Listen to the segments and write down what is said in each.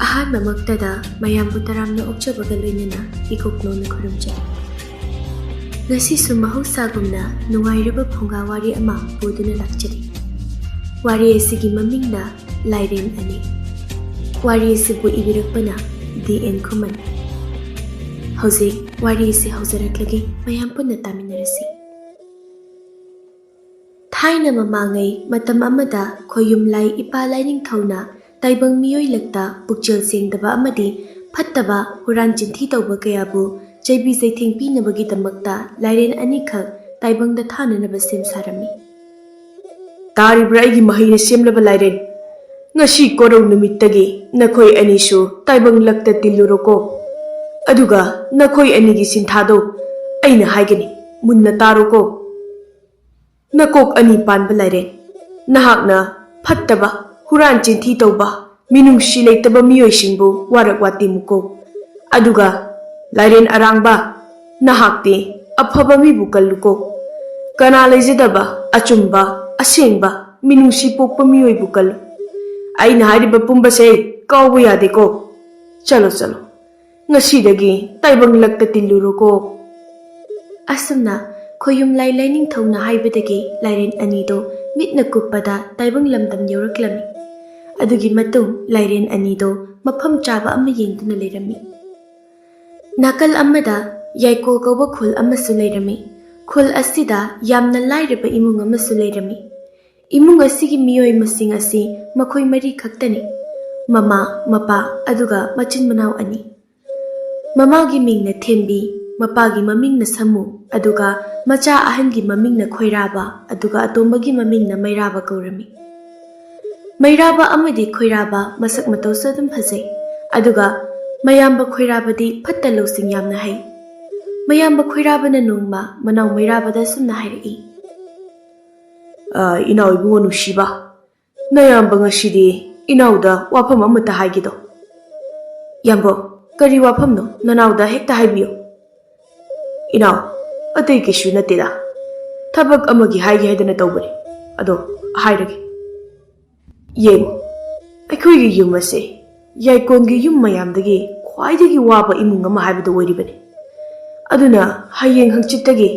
ꯑꯍꯥꯟꯕꯃꯛꯇꯗ ꯃꯌꯥꯝꯕꯨ ꯇꯔꯥꯝꯅ ꯑꯣꯛꯆꯕꯒ ꯂꯣꯏꯅꯅ ꯏꯀꯣꯛꯅꯣꯅ ꯈꯨꯔꯨꯝꯖꯩ꯫ ꯉꯁꯤꯁꯨ ꯃꯍꯧꯁꯥꯒꯨꯝꯅ ꯅꯨꯡꯉꯥꯏꯔꯕ ꯐꯨꯡꯒꯥ ꯋꯥꯔꯤ ꯑꯃ ꯄꯨꯗꯨꯅ ꯂꯥꯛꯆꯔꯤ꯫ ꯋꯥꯔꯤ ꯑꯁꯤꯒꯤ ꯃꯃꯤꯡꯅ ꯂꯥꯏꯔꯦꯟ ꯑꯅꯤ꯫ ꯋꯥꯔꯤ ꯑꯁꯤꯕꯨ ꯏꯕꯤꯔꯛꯄꯅ D.N. ꯈꯨꯃꯟ꯫ ꯍꯧꯖꯤꯛ ꯋꯥꯔꯤ ꯑꯁꯤ ꯍꯧꯖꯔꯛꯂꯒꯦ, ꯃꯌꯥꯝ ꯄꯨꯟꯅ ꯇꯥꯃꯤꯟꯅꯔꯁꯤ꯫ ꯊꯥꯏꯅ ꯃꯃꯥꯡꯉꯩ ꯃꯇꯝ ꯑꯃꯗ ꯈꯣꯌꯨꯝꯂꯥꯏ ꯏꯄꯥ ꯂꯥꯏꯅꯤꯡꯊꯧꯅ ꯇꯥꯏꯕꯪ ꯃꯤꯑꯣꯏꯂꯛꯇ ꯄꯨꯛꯆꯦꯜ ꯁꯦꯡꯗꯕ ꯑꯃꯗꯤ ꯐꯠꯇꯕ ꯍꯨꯔꯥꯟ ꯆꯤꯟꯊꯤ ꯇꯧꯕ ꯀꯌꯥꯕꯨ ꯆꯩꯕꯤ ꯆꯩꯊꯦꯡ ꯄꯤꯅꯕꯒꯤꯗꯃꯛꯇ ꯂꯥꯏꯔꯦꯟ ꯑꯅꯤꯈꯛ ꯇꯥꯏꯕꯪꯗ ꯊꯥꯅꯅꯕ ꯁꯦꯝ ꯁꯥꯔꯝꯃꯤ꯫ ꯇꯥꯔꯤꯕ꯭ꯔꯥ ꯑꯩꯒꯤ ꯃꯍꯩꯅ ꯁꯦꯝꯂꯕ ꯂꯥꯏꯔꯦꯟ? ꯉꯁꯤ ꯀꯣꯔꯧ ꯅꯨꯃꯤꯠꯇꯒꯤ ꯅꯈꯣꯏ ꯑꯅꯤꯁꯨ ꯇꯥꯏꯕꯪ ꯂꯛꯇ ꯇꯤꯜꯂꯨꯔꯣꯀꯣ꯫ ꯑꯗꯨꯒ ꯅꯈꯣꯏ ꯑꯅꯤꯒꯤ ꯁꯤꯟꯊꯥꯗꯣ ꯑꯩꯅ ꯍꯥꯏꯒꯅꯤ, ꯃꯨꯟꯅ ꯇꯥꯔꯣꯀꯣ꯫ ꯅꯀꯣꯛ ꯑꯅꯤ ꯄꯥꯟꯕ ꯂꯥꯏꯔꯦꯟ, ꯅꯍꯥꯛꯅ ꯐꯠꯇꯕ ꯍꯨꯔꯥꯟ ꯆꯤꯟꯊꯤ ꯇꯧꯕ ꯃꯤꯅꯨꯡꯁꯤ ꯂꯩꯇꯕ ꯃꯤꯑꯣꯏꯁꯤꯡꯕꯨ ꯋꯥꯔꯛ ꯋꯥꯇꯦꯝꯃꯨꯀꯣ꯫ ꯑꯗꯨꯒ ꯂꯥꯏꯔꯦꯟ ꯑꯔꯥꯡꯕ, ꯅꯍꯥꯛꯇꯤ ꯑꯐꯕ ꯃꯤꯕꯨ ꯀꯜꯂꯨꯀꯣ꯫ ꯀꯅꯥ ꯂꯩꯖꯗꯕ ꯑꯆꯨꯝꯕ ꯑꯁꯦꯡꯕ ꯃꯤꯅꯨꯡꯁꯤ ꯄꯣꯛꯄ ꯃꯤꯑꯣꯏꯕꯨ ꯀꯜꯂꯨ꯫ ꯑꯩꯅ ꯍꯥꯏꯔꯤꯕ ꯄꯨꯝꯕꯁꯦ ꯀꯥꯎꯕ ꯌꯥꯗꯦꯀꯣ꯫ ꯆꯂꯣ ꯆꯂꯣ, ꯉꯁꯤꯗꯒꯤ ꯇꯥꯏꯕꯪ ꯂꯛꯇ ꯇꯤꯜꯂꯨꯔꯣꯀꯣ꯫ ꯑꯁꯨꯝꯅ ꯈꯣꯌꯨꯝꯂꯥꯏ ꯂꯥꯏꯅꯤꯡꯊꯧꯅ ꯍꯥꯏꯕꯗꯒꯤ ꯂꯥꯏꯔꯦꯟ ꯑꯅꯤꯗꯣ ꯃꯤꯠꯅ ꯀꯨꯞꯄꯗ ꯇꯥꯏꯕꯪ ꯂꯝꯗꯝ ꯌꯧꯔꯛꯂꯝꯃꯤ꯫ ꯑꯗꯨꯒꯤ ꯃꯇꯨꯡ ꯂꯥꯏꯔꯦꯟ ꯑꯅꯤꯗꯣ ꯃꯐꯝ ꯆꯥꯕ ꯑꯃ ꯌꯦꯡꯗꯨꯅ ꯂꯩꯔꯝꯃꯤ꯫ ꯅꯥꯀꯜ ꯑꯃꯗ ꯌꯥꯏꯀꯣꯜ ꯀꯧꯕ ꯈꯨꯜ ꯑꯃꯁꯨ ꯂꯩꯔꯝꯃꯤ꯫ ꯈꯨꯜ ꯑꯁꯤꯗ ꯌꯥꯝꯅ ꯂꯥꯏꯔꯕ ꯏꯃꯨꯡ ꯑꯃꯁꯨ ꯂꯩꯔꯝꯃꯤ꯫ ꯏꯃꯨꯡ ꯑꯁꯤꯒꯤ ꯃꯤꯑꯣꯏ ꯃꯁꯤꯡ ꯑꯁꯤ ꯃꯈꯣꯏ ꯃꯔꯤ ꯈꯛꯇꯅꯤ: ꯃꯃꯥ, ꯃꯄꯥ, ꯑꯗꯨꯒ ꯃꯆꯤꯟ ꯃꯅꯥꯎ ꯑꯅꯤ꯫ ꯃꯃꯥꯒꯤ ꯃꯤꯡꯅ ꯊꯦꯝꯕꯤ, ꯃꯄꯥꯒꯤ ꯃꯃꯤꯡꯅ ꯁꯃꯨ, ꯑꯗꯨꯒ ꯃꯆꯥ ꯑꯍꯟꯒꯤ ꯃꯃꯤꯡꯅ ꯈꯣꯏꯔꯥꯕ, ꯑꯗꯨꯒ ꯑꯇꯣꯝꯕꯒꯤ ꯃꯃꯤꯡꯅ ꯃꯩꯔꯥꯕ ꯀꯧꯔꯝꯃꯤ꯫ ꯃꯩꯔꯥꯕ ꯑꯃꯗꯤ ꯈꯣꯏꯔꯥꯕ ꯃꯁꯛ ꯃꯇꯧꯁꯨ ꯑꯗꯨꯝ ꯐꯖꯩ, ꯑꯗꯨꯒ ꯃꯌꯥꯝꯕ ꯈꯣꯏꯔꯥꯕꯗꯤ ꯐꯠꯇ ꯂꯧꯁꯤꯡ ꯌꯥꯝꯅ ꯍꯩ꯫ ꯃꯌꯥꯝꯕ ꯈꯣꯏꯔꯥꯕꯅ ꯅꯣꯡꯃ ꯃꯅꯥꯎ ꯃꯩꯔꯥꯕꯗ ꯑꯁꯨꯝꯅ ꯍꯥꯏꯔꯛꯏ: ꯏꯅꯥꯎ ꯏꯕꯨꯡꯉꯣ ꯅꯨꯡꯁꯤꯕ, ꯅꯌꯥꯝꯕ ꯉꯁꯤꯗꯤ ꯏꯅꯥꯎꯗ ꯋꯥꯐꯝ ꯑꯃꯠꯇ ꯍꯥꯏꯒꯦꯗꯣ꯫ ꯌꯥꯝꯕꯣ, ꯀꯔꯤ ꯋꯥꯐꯝꯅꯣ? ꯅꯅꯥꯎꯗ ꯍꯦꯛꯇ ꯍꯥꯏꯕꯤꯌꯨ꯫ ꯏꯅꯥꯎ, ꯑꯇꯩ ꯀꯩꯁꯨ ꯅꯠꯇꯦꯗ, ꯊꯕꯛ ꯑꯃꯒꯤ ꯍꯥꯏꯒꯦ ꯍꯥꯏꯗꯅ ꯇꯧꯕꯅꯤ, ꯑꯗꯣ ꯍꯥꯏꯔꯒꯦ꯫ ꯌꯦꯡꯉꯨ, ꯑꯩꯈꯣꯏꯒꯤ ꯌꯨꯝ ꯑꯁꯦ ꯌꯥꯏꯀꯣꯟꯒꯤ ꯌꯨꯝ ꯃꯌꯥꯝꯗꯒꯤ ꯈ꯭ꯋꯥꯏꯗꯒꯤ ꯋꯥꯕ ꯏꯃꯨꯡ ꯑꯃ ꯍꯥꯏꯕꯗꯨ ꯑꯣꯏꯔꯤꯕꯅꯤ꯫ ꯑꯗꯨꯅ ꯍꯌꯦꯡ ꯍꯪꯆꯤꯠꯇꯒꯤ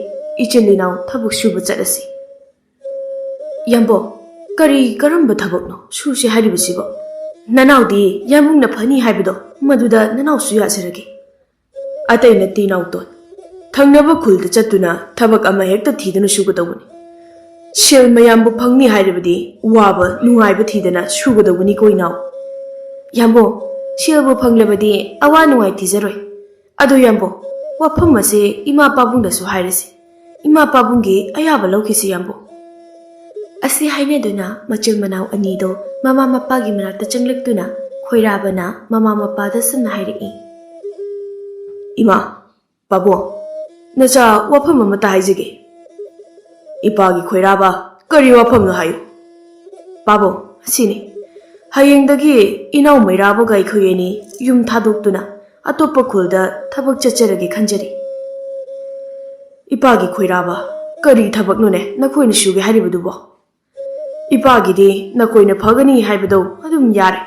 ꯏꯆꯤꯜ ꯏꯅꯥꯎ ꯊꯕꯛ ꯁꯨꯕ ꯆꯠꯂꯁꯤ꯫ ꯌꯥꯝꯕꯣ, ꯀꯔꯝꯕ ꯊꯕꯛꯅꯣ ꯁꯨꯁꯦ ꯍꯥꯏꯔꯤꯕꯁꯤꯕꯣ? ꯅꯅꯥꯎꯗꯤ ꯌꯥꯝꯕꯨꯡꯅ ꯐꯅꯤ ꯍꯥꯏꯕꯗꯣ, ꯃꯗꯨꯗ ꯅꯅꯥꯎꯁꯨ ꯌꯥꯖꯔꯒꯦ꯫ ꯑꯇꯩ ꯅꯠꯇꯦ ꯏꯅꯥꯎꯇꯣꯟ, ꯊꯪꯅꯕ ꯈꯨꯜꯗ ꯆꯠꯇꯨꯅ ꯊꯕꯛ ꯑꯃ ꯍꯦꯛꯇ ꯊꯤꯗꯨꯅ ꯁꯨꯒꯗꯧꯕꯅꯤ꯫ ꯁꯦꯜ ꯃꯌꯥꯝꯕꯨ ꯐꯪꯅꯤ ꯍꯥꯏꯔꯕꯗꯤ ꯋꯥꯕ ꯅꯨꯡꯉꯥꯏꯕ ꯊꯤꯗꯅ ꯁꯨꯒꯗꯧꯕꯅꯤꯀꯣ ꯏꯅꯥꯎ꯫ ꯌꯥꯝꯕꯣ, ꯁꯦꯜꯕꯨ ꯐꯪꯂꯕꯗꯤ ꯑꯋꯥ ꯅꯨꯡꯉꯥꯏ ꯊꯤꯖꯔꯣꯏ꯫ ꯑꯗꯣ ꯌꯥꯝꯕꯣ, ꯋꯥꯐꯝ ꯑꯁꯤ ꯏꯃꯥ ꯄꯥꯕꯨꯡꯗꯁꯨ ꯍꯥꯏꯔꯁꯤ, ꯏꯃꯥ ꯄꯥꯕꯨꯡꯒꯤ ꯑꯌꯥꯕ ꯂꯧꯈꯤꯁꯤ ꯌꯥꯝꯕꯣ꯫ ꯑꯁꯤ ꯍꯥꯏꯅꯗꯨꯅ ꯃꯆꯤꯜ ꯃꯅꯥꯎ ꯑꯅꯤꯗꯣ ꯃꯃꯥ ꯃꯄꯥꯒꯤ ꯃꯅꯥꯛꯇ ꯆꯪꯂꯛꯇꯨꯅ ꯈꯣꯏꯔꯥꯕꯅ ꯃꯃꯥ ꯃꯄꯥꯗ ꯁꯨꯝꯅ ꯍꯥꯏꯔꯛꯏ: ꯏꯃꯥ, ꯄꯥꯕꯨꯡ, ꯅꯆꯥ ꯋꯥꯐꯝ ꯑꯃꯇ ꯍꯥꯏꯖꯒꯦ꯫ ꯏꯄꯥꯒꯤ ꯈꯣꯏꯔꯥꯕ, ꯀꯔꯤ ꯋꯥꯐꯝꯅꯣ ꯍꯥꯏꯌꯨ꯫ ꯄꯥꯕꯨꯡ, ꯑꯁꯤꯅꯤ: ꯍꯌꯦꯡꯗꯒꯤ ꯏꯅꯥꯎ ꯃꯩꯔꯥꯕꯒ ꯑꯩꯈꯣꯏ ꯑꯅꯤ ꯌꯨꯝ ꯊꯥꯗꯣꯛꯇꯨꯅ ꯑꯇꯣꯞꯄ ꯈꯨꯜꯗ ꯊꯕꯛ ꯆꯠꯆꯔꯒꯦ ꯈꯟꯖꯔꯤ꯫ ꯏꯄꯥꯒꯤ ꯈꯣꯏꯔꯥꯕ, ꯀꯔꯤ ꯊꯕꯛꯅꯣꯅꯦ ꯅꯈꯣꯏꯅ ꯁꯨꯒꯦ ꯍꯥꯏꯔꯤꯕꯗꯨꯕꯣ? ꯏꯄꯥꯒꯤꯗꯤ ꯅꯈꯣꯏꯅ ꯐꯒꯅꯤ ꯍꯥꯏꯕꯗꯣ ꯑꯗꯨꯝ ꯌꯥꯔꯦ꯫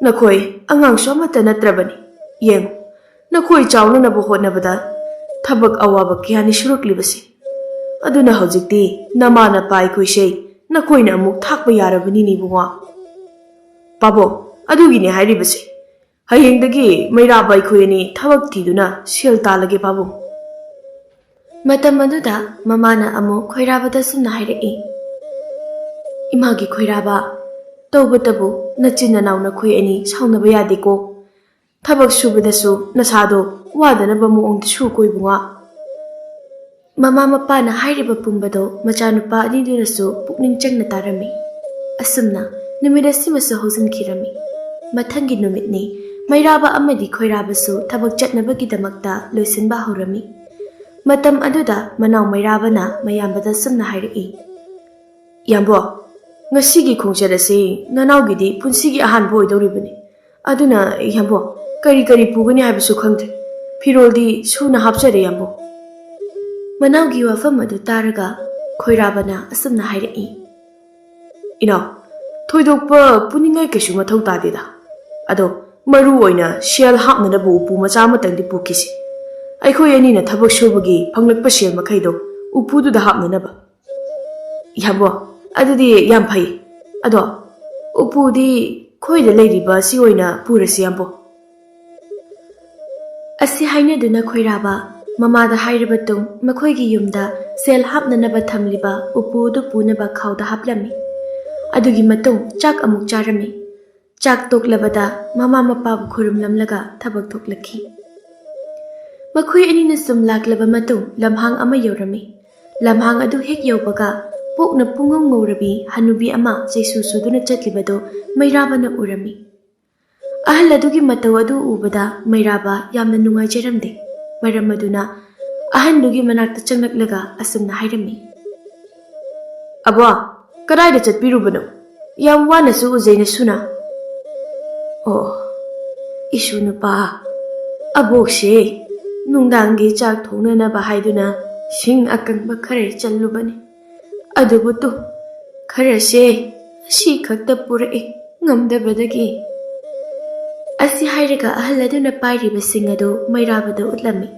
ꯅꯈꯣꯏ ꯑꯉꯥꯡꯁꯨ ꯑꯃꯠꯇ ꯅꯠꯇ꯭ꯔꯕꯅꯤ꯫ ꯌꯦꯡꯉꯨ, ꯅꯈꯣꯏ ꯆꯥꯎꯅꯅꯕ ꯍꯣꯠꯅꯕꯗ ꯊꯕꯛ ꯑꯋꯥꯕ ꯀꯌꯥꯅꯤ ꯁꯨꯔꯛꯂꯤꯕꯁꯤ꯫ ꯑꯗꯨꯅ ꯍꯧꯖꯤꯛꯇꯤ ꯅꯃꯥ ꯅꯄꯥ ꯑꯩꯈꯣꯏꯁꯦ ꯅꯈꯣꯏꯅ ꯑꯃꯨꯛ ꯊꯥꯛꯄ ꯌꯥꯔꯕꯅꯤꯅꯦ ꯏꯕꯨꯡꯉꯣ꯫ ꯄꯥꯕꯨꯡ, ꯑꯗꯨꯒꯤꯅꯦ ꯍꯥꯏꯔꯤꯕꯁꯦ꯫ ꯍꯌꯦꯡꯗꯒꯤ ꯃꯩꯔꯥꯕ ꯑꯩꯈꯣꯏ ꯑꯅꯤ ꯊꯕꯛ ꯊꯤꯗꯨꯅ ꯁꯦꯜ ꯇꯥꯜꯂꯒꯦ ꯄꯥꯕꯨꯡ꯫ ꯃꯇꯝ ꯑꯗꯨꯗ ꯃꯃꯥꯅ ꯑꯃꯨꯛ ꯈꯣꯏꯔꯥꯕꯗ ꯁꯨꯝꯅ ꯍꯥꯏꯔꯛꯏ: ꯏꯃꯥꯒꯤ ꯈꯣꯏꯔꯥꯕ, ꯇꯧꯕꯇꯕꯨ ꯅꯆꯤꯟ ꯅꯅꯥꯎ ꯅꯈꯣꯏ ꯑꯅꯤ ꯁꯥꯎꯅꯕ ꯌꯥꯗꯦꯀꯣ꯫ ꯊꯕꯛ ꯁꯨꯕꯗꯁꯨ ꯅꯁꯥꯗꯣ ꯋꯥꯗꯅꯕ ꯃꯑꯣꯡꯗ ꯁꯨꯀꯣ ꯏꯕꯨꯡꯉꯣ꯫ ꯃꯃꯥ ꯃꯄꯥꯅ ꯍꯥꯏꯔꯤꯕ ꯄꯨꯝꯕꯗꯣ ꯃꯆꯥꯅꯨꯄꯥ ꯑꯅꯤꯗꯨꯅꯁꯨ ꯄꯨꯛꯅꯤꯡ ꯆꯪꯅ ꯇꯥꯔꯝꯃꯤ꯫ ꯑꯁꯨꯝꯅ ꯅꯨꯃꯤꯠ ꯑꯁꯤꯃꯁꯨ ꯍꯧꯖꯤꯟꯈꯤꯔꯝꯃꯤ꯫ ꯃꯊꯪꯒꯤ ꯅꯨꯃꯤꯠꯅꯤ ꯃꯩꯔꯥꯕ ꯑꯃꯗꯤ ꯈꯣꯏꯔꯥꯕꯁꯨ ꯊꯕꯛ ꯆꯠꯅꯕꯒꯤꯗꯃꯛꯇ ꯂꯣꯏꯁꯤꯟꯕ ꯍꯧꯔꯝꯃꯤ꯫ ꯃꯇꯝ ꯑꯗꯨꯗ ꯃꯅꯥꯎ ꯃꯩꯔꯥꯕꯅ ꯃꯌꯥꯝꯕꯗ ꯁꯨꯝꯅ ꯍꯥꯏꯔꯛꯏ: ꯌꯥꯝꯕꯣ, ꯉꯁꯤꯒꯤ ꯈꯣꯡꯆꯠ ꯑꯁꯤ ꯅꯅꯥꯎꯒꯤꯗꯤ ꯄꯨꯟꯁꯤꯒꯤ ꯑꯍꯥꯟꯕ ꯑꯣꯏꯗꯧꯔꯤꯕꯅꯤ꯫ ꯑꯗꯨꯅ ꯌꯥꯝꯕꯣ, ꯀꯔꯤ ꯄꯨꯒꯅꯤ ꯍꯥꯏꯕꯁꯨ ꯈꯪꯗ꯭ꯔꯦ꯫ ꯐꯤꯔꯣꯜꯗꯤ ꯁꯨꯅ ꯍꯥꯞꯆꯔꯦ ꯌꯥꯝꯕꯣ꯫ ꯃꯅꯥꯎꯒꯤ ꯋꯥꯐꯝ ꯑꯗꯨ ꯇꯥꯔꯒ ꯈꯣꯏꯔꯥꯕꯅ ꯑꯁꯨꯝꯅ ꯍꯥꯏꯔꯛꯏ: ꯏꯅꯥꯎ, ꯊꯣꯏꯗꯣꯛꯄ ꯄꯨꯅꯤꯡꯉꯥꯏ ꯀꯩꯁꯨ ꯃꯊꯧ ꯇꯥꯗꯦꯗ꯫ ꯑꯗꯣ maru oina shell hapnanaba upu macha amatangdi pukisi. Aikhoi anina thabak subagi phanglakpa shell makhaido upududa hapnanaba. Yabo, adudi yam phai. Ado, upudi khoida leiriba si oina purasi yambo. Asi hainaduna khoiraba mamada hairaba tung makhoigi yumda sel hapnanaba thamliba upudu punaba khawda haplami. Adugi matung chak amuk charami. Chak toklabada mama mapabu khurumlamlaga thabak thoklakhi. Makhoi anina sum laklaba matung lamhang ama yorami. Lamhang adu hek yobaga pokna pungong ngawrabi hanubi ama jaisu suduna chatlibado mairabana urami. Ahal adugi mataw adu ubada mairaba yamna nungaijaramde. Maram aduna ahandugi manakta changnaklaga asumna hairami. Abwa, kadaida chatpirubano? Yam wanasu uzaina suna. Oh, isu nupa. Abokse, nungdangi chak thongnanaba haiduna sing akangba khare challubani. Adubutu kharase si khakta purai ngamdabadagi. Asi hairaga ahal aduna pairiba sing adu mairabada utlami.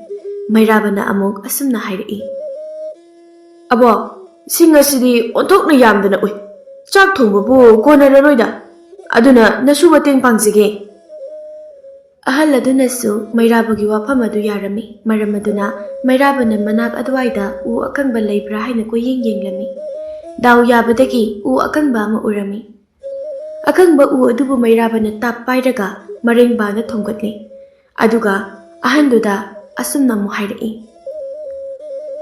Mairabana amok asumna hairai. Abo, sing asidi onthokna yamdana oi. Chak thongbabu konararoida. Aduna nasu mateng pangsige. Ahal aduna su mairabagi wafam adu yarami. Maram aduna mairabana manak adwaida u akangba leibra haina ko yenglami. Daw yabadagi u akangba ama urami. Akangba u adubu mairabana tap pairaga mareng bana thonggatni. Aduga ahanduda asumna mu hairai.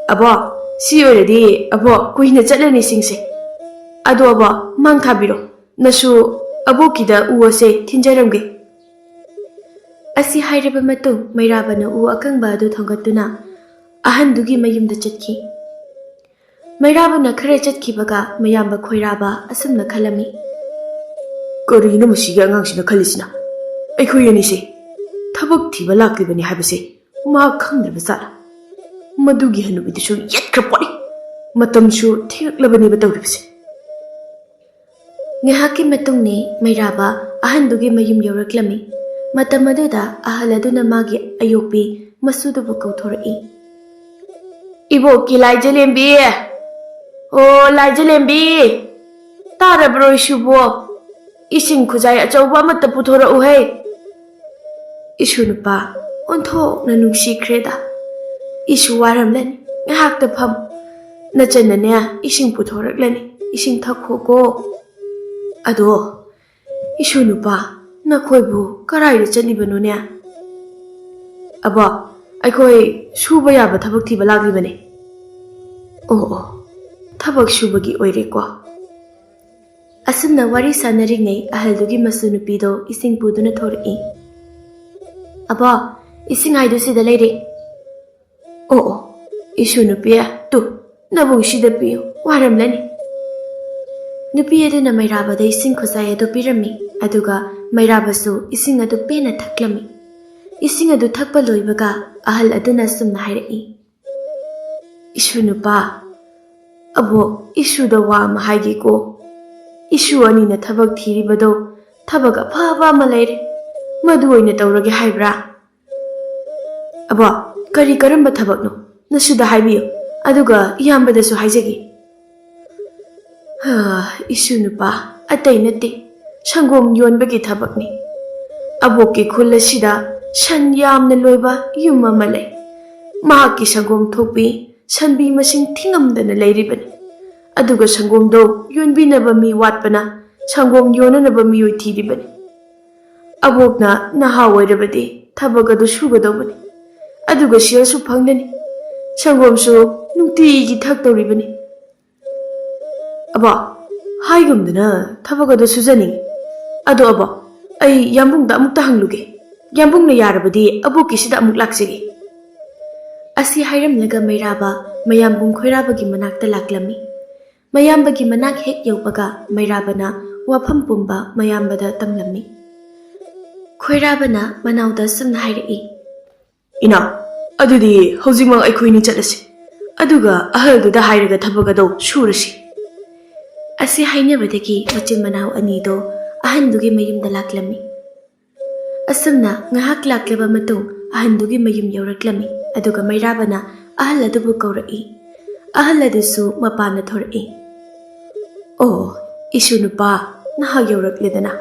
Abo, si oredi abo kuhina chatlani singse. Ado abo mang thabiro. Nasu abokida uwase thinjaramge. Asi hairaba matung mairabana u akangba adu thonggatuna ahandugi mayumda chatki. Mairabana khare chatkibaga mayamba khoiraba asumna khalami. Karino masiga angangsina khalisina. Aikhoi anise thabak thiba laklibani habase ma khangdraba sala. Madugi hanubidisu yetkra pori. Matamsu thilaklabani batawribase. Ngahaki matungni mairaba ahandugi mayum yoraklami. Matamaduda ahaladuna magi ayokpi masudubu kauthorei. Ibo ki laijalembi. Oh laijalembi. Tarabro ishubo. Ising khujai achauba amata puthorau he. Isu nupa onthokna nungsikreda. Isu waramlani ngahakta pham. Nachanane ising puthoraklani. Ising thakho ko. Ado isu nupa nakhoibu karaida chanibano ne. Aba aikhoi suba yaba thabak thiba laglibane. Oh thabak subagi oire ko. Asumna wari sanaringai ahaldugi masu nupido ising puduna thorai. Aba ising haidu sida leire. Oh isu nupia tu nabung sida piyo waramlani. Nupi aduna mairabada ising khusai adu pirami. Aduga mairabasu ising adu pena thaklami. Ising adu thakpa loibaga ahal aduna sumna hairai. Isu nupa abo isu da wa mahaigi ko. Isu anina thabak thiribado thabak aphaba ama leire. Madu oina tawrage haibra. Abo kari karamba thabakno nasuda haibiyo. Aduga iyambadasu haijagi. Isu nupa atay nate. Sangom yonbagi thabakni. Aboki khulasida shan yamna loiba yum ama lay. Mahaki sangom thokpi sanbi masing thingamdana leiribani. Aduga sangom do yonbinaba mi watpana sangom yonanaba miyoi thiribani. Abokna naha oirabadi thabagadu sugadobani. Aduga siyasu phanglani. Sangomsu nungtigi thaktoribani. Aba haigumdana thabagadu sujaning. Ado aba ai yambungda amukta hangluge. Yambungna yarabadi abokisida amuk laksige. Asi hairamlaga mairaba mayambung khoirabagi manakta laklami. Mayambagi manak hek yaupaga mairabana wafam pumba mayambada tamlami. Khoirabana manauda sumna hairai. Ina adudi hojimang aikhoi ni chatlasi. Aduga ahalduda hairaga thabagado surasi. Asi hainabadagi machin manau anido ahandugi mayumda laklami. ꯑꯁꯨꯝꯅ ꯉꯥꯏꯍꯥꯛ ꯂꯥꯛꯂꯕ ꯃꯇꯨꯡ ꯑꯍꯟꯗꯨꯒꯤ ꯃꯌꯨꯝ ꯌꯧꯔꯛꯂꯝꯃꯤ ꯑꯗꯨꯒ ꯃꯩꯔꯥꯕꯅ ꯑꯍꯜ ꯑꯗꯨꯕꯨ ꯀꯧꯔꯛꯏ꯫ ꯑꯍꯜ ꯑꯗꯨꯁꯨ ꯃꯄꯥꯟꯗ ꯊꯣꯔꯛꯏ꯫ "ꯑꯣ, ꯏꯁꯨ ꯅꯨꯄꯥ, ꯅꯍꯥꯛ ꯌꯧꯔꯛꯂꯦꯗꯅ꯫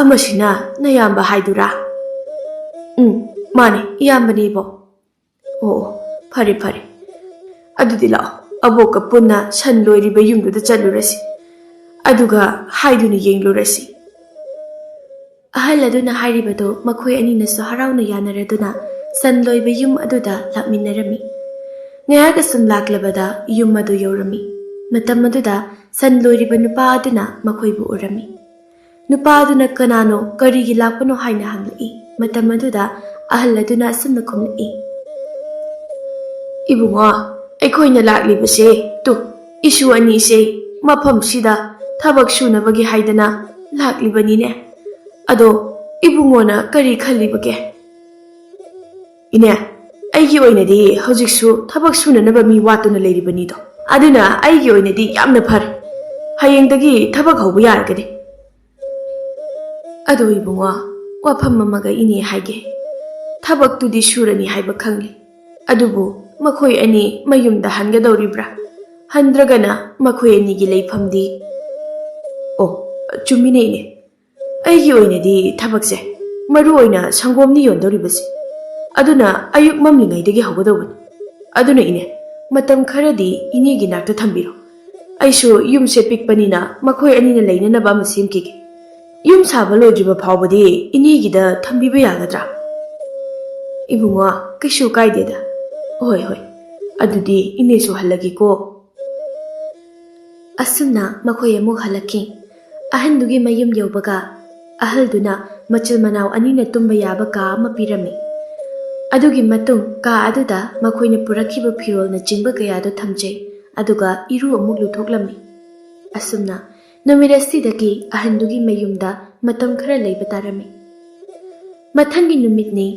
ꯑꯃꯁꯤꯅ ꯅꯌꯥꯝꯕ ꯍꯥꯏꯗꯨꯔꯥ?" "ꯃꯥꯅꯦ, ꯏꯌꯥꯝꯕꯅꯦ ꯏꯕꯣ." "ꯑꯣ, ꯐꯔꯦ ꯐꯔꯦ. ꯑꯗꯨꯗꯤ ꯂꯥꯛꯑꯣ, ꯑꯕꯣꯛꯀ ꯄꯨꯟꯅ ꯁꯟ ꯂꯣꯏꯔꯤꯕ ꯌꯨꯝꯗꯨꯗ ꯆꯠꯂꯨꯔꯁꯤ, ꯑꯗꯨꯒ ꯍꯥꯏꯗꯨꯅ ꯌꯦꯡꯂꯨꯔꯁꯤ." ꯑꯍꯜ ꯑꯗꯨꯅ ꯍꯥꯏꯔꯤꯕꯗꯨ ꯃꯈꯣꯏ ꯑꯅꯤꯅꯁꯨ ꯍꯔꯥꯎꯅ ꯌꯥꯅꯔꯗꯨꯅ ꯁꯟ ꯂꯣꯏꯕ ꯌꯨꯝ ꯑꯗꯨꯗ ꯂꯥꯛꯃꯤꯟꯅꯔꯝꯃꯤ꯫ ꯉꯥꯏꯍꯥꯛ ꯑꯁꯨꯝ ꯂꯥꯛꯂꯕꯗ ꯌꯨꯝ ꯑꯗꯨ ꯌꯧꯔꯝꯃꯤ꯫ ꯃꯇꯝ ꯑꯗꯨꯗ ꯁꯟ ꯂꯣꯏꯔꯤꯕ ꯅꯨꯄꯥ ꯑꯗꯨꯅ ꯃꯈꯣꯏꯕꯨ ꯎꯔꯝꯃꯤ꯫ ꯅꯨꯄꯥ ꯑꯗꯨꯅ ꯀꯅꯥꯅꯣ, ꯀꯔꯤꯒꯤ ꯂꯥꯛꯄꯅꯣ ꯍꯥꯏꯅ ꯍꯪꯂꯛꯏ꯫ ꯃꯇꯝ ꯑꯗꯨꯗ ꯑꯍꯜ ꯑꯗꯨꯅ ꯑꯁꯨꯝꯅ ꯈꯨꯝꯂꯛꯏ꯫ "ꯏꯕꯨꯡꯉꯣ, ꯑꯩꯈꯣꯏꯅ ꯂꯥꯛꯂꯤꯕꯁꯦ ꯏꯁꯨ ꯑꯅꯤꯁꯦ ꯃꯐꯝꯁꯤꯗ ꯊꯕꯛ ꯁꯨꯅꯕꯒꯤ ꯍꯥꯏꯗꯅ ꯂꯥꯛꯂꯤꯕꯅꯤꯅꯦ꯫ ꯑꯗꯣ ꯏꯕꯨꯡꯉꯣꯅ ꯀꯔꯤ ꯈꯜꯂꯤꯕꯒꯦ?" "ꯏꯅꯦ, ꯑꯩꯒꯤ ꯑꯣꯏꯅꯗꯤ ꯍꯧꯖꯤꯛꯁꯨ ꯊꯕꯛ ꯁꯨꯅꯅꯕ ꯃꯤ ꯋꯥꯠꯇꯨꯅ ꯂꯩꯔꯤꯕꯅꯤꯗꯣ꯫ ꯑꯗꯨꯅ ꯑꯩꯒꯤ ꯑꯣꯏꯅꯗꯤ ꯌꯥꯝꯅ ꯐꯔꯦ. ꯍꯌꯦꯡꯗꯒꯤ ꯊꯕꯛ ꯍꯧꯕ ꯌꯥꯔꯒꯅꯤ." "ꯑꯗꯣ ꯏꯕꯨꯡꯉꯣ, ꯋꯥꯐꯝ ꯑꯃꯒ ꯏꯅꯦ ꯍꯥꯏꯒꯦ. ꯊꯕꯛꯇꯨꯗꯤ ꯁꯨꯔꯅꯤ ꯍꯥꯏꯕ ꯈꯪꯂꯤ. ꯑꯗꯨꯕꯨ ꯃꯈꯣꯏ ꯑꯅꯤ ꯃꯌꯨꯝꯗ ꯍꯟꯒꯗꯧꯔꯤꯕ꯭ꯔꯥ? ꯍꯟꯗ꯭ꯔꯒꯅ ꯃꯈꯣꯏ ꯑꯅꯤꯒꯤ ꯂꯩꯐꯝꯗꯤ?" "ꯑꯣ, ꯆꯨꯝꯃꯤꯅꯦ ꯏꯅꯦ. ꯑꯩꯒꯤ ꯑꯣꯏꯅꯗꯤ ꯊꯕꯛꯁꯦ ꯃꯔꯨ ꯑꯣꯏꯅ ꯁꯪꯒꯣꯝꯅꯤ ꯌꯣꯟꯗꯧꯔꯤꯕꯁꯤ. ꯑꯗꯨꯅ ꯑꯌꯨꯛ ꯃꯝꯂꯤꯉꯩꯗꯒꯤ ꯍꯧꯒꯗꯧꯕꯅꯤ. ꯑꯗꯨꯅ ꯏꯅꯦ, ꯃꯇꯝ ꯈꯔꯗꯤ ꯏꯅꯦꯒꯤ ꯅꯥꯛꯇ ꯊꯝꯕꯤꯔꯣ. ꯑꯩꯁꯨ ꯌꯨꯝꯁꯦ ꯄꯤꯛꯄꯅꯤꯅ ꯃꯈꯣꯏ ꯑꯅꯤꯅ ꯂꯩꯅꯅꯕ ꯑꯃ ꯁꯦꯝꯈꯤꯒꯦ. ꯌꯨꯝ ꯁꯥꯕ ꯂꯣꯏꯗ꯭ꯔꯤꯕ ꯐꯥꯎꯕꯗꯤ ꯏꯅꯦꯒꯤꯗ ꯊꯝꯕꯤꯕ ꯌꯥꯒꯗ꯭ꯔꯥ?" "ꯏꯕꯨꯡꯉꯣ, ꯀꯩꯁꯨ ꯀꯥꯏꯗꯦꯗ. ꯍꯣꯏ ꯍꯣꯏ, ꯑꯗꯨꯗꯤ ꯏꯅꯦꯁꯨ ꯍꯜꯂꯒꯦꯀꯣ." ꯑꯁꯨꯝꯅ ꯃꯈꯣꯏ ꯑꯃꯨꯛ ꯍꯜꯂꯛꯈꯤ꯫ ꯑꯍꯟꯗꯨꯒꯤ ꯃꯌꯨꯝ ꯌꯧꯕꯒ ꯑꯍꯜꯗꯨꯅ ꯃꯆꯤꯜ ꯃꯅꯥꯎ ꯑꯅꯤꯅ ꯇꯨꯝꯕ ꯌꯥꯕ ꯀꯥ ꯑꯃ ꯄꯤꯔꯝꯃꯤ꯫ ꯑꯗꯨꯒꯤ ꯃꯇꯨꯡ ꯀꯥ ꯑꯗꯨꯗ ꯃꯈꯣꯏꯅ ꯄꯨꯔꯛꯈꯤꯕ ꯐꯤꯔꯣꯜꯅꯆꯤꯡꯕ ꯀꯌꯥꯗꯨ ꯊꯝꯖꯩ, ꯑꯗꯨꯒ ꯏꯔꯨ ꯑꯃꯨꯛ ꯂꯨꯊꯣꯛꯂꯝꯃꯤ꯫ ꯑꯁꯨꯝꯅ ꯅꯨꯃꯤꯠ ꯑꯁꯤꯗꯒꯤ ꯑꯍꯟꯗꯨꯒꯤ ꯃꯌꯨꯝꯗ ꯃꯇꯝ ꯈꯔ ꯂꯩꯕ ꯇꯥꯔꯝꯃꯤ꯫ ꯃꯊꯪꯒꯤ ꯅꯨꯃꯤꯠꯅꯤ꯫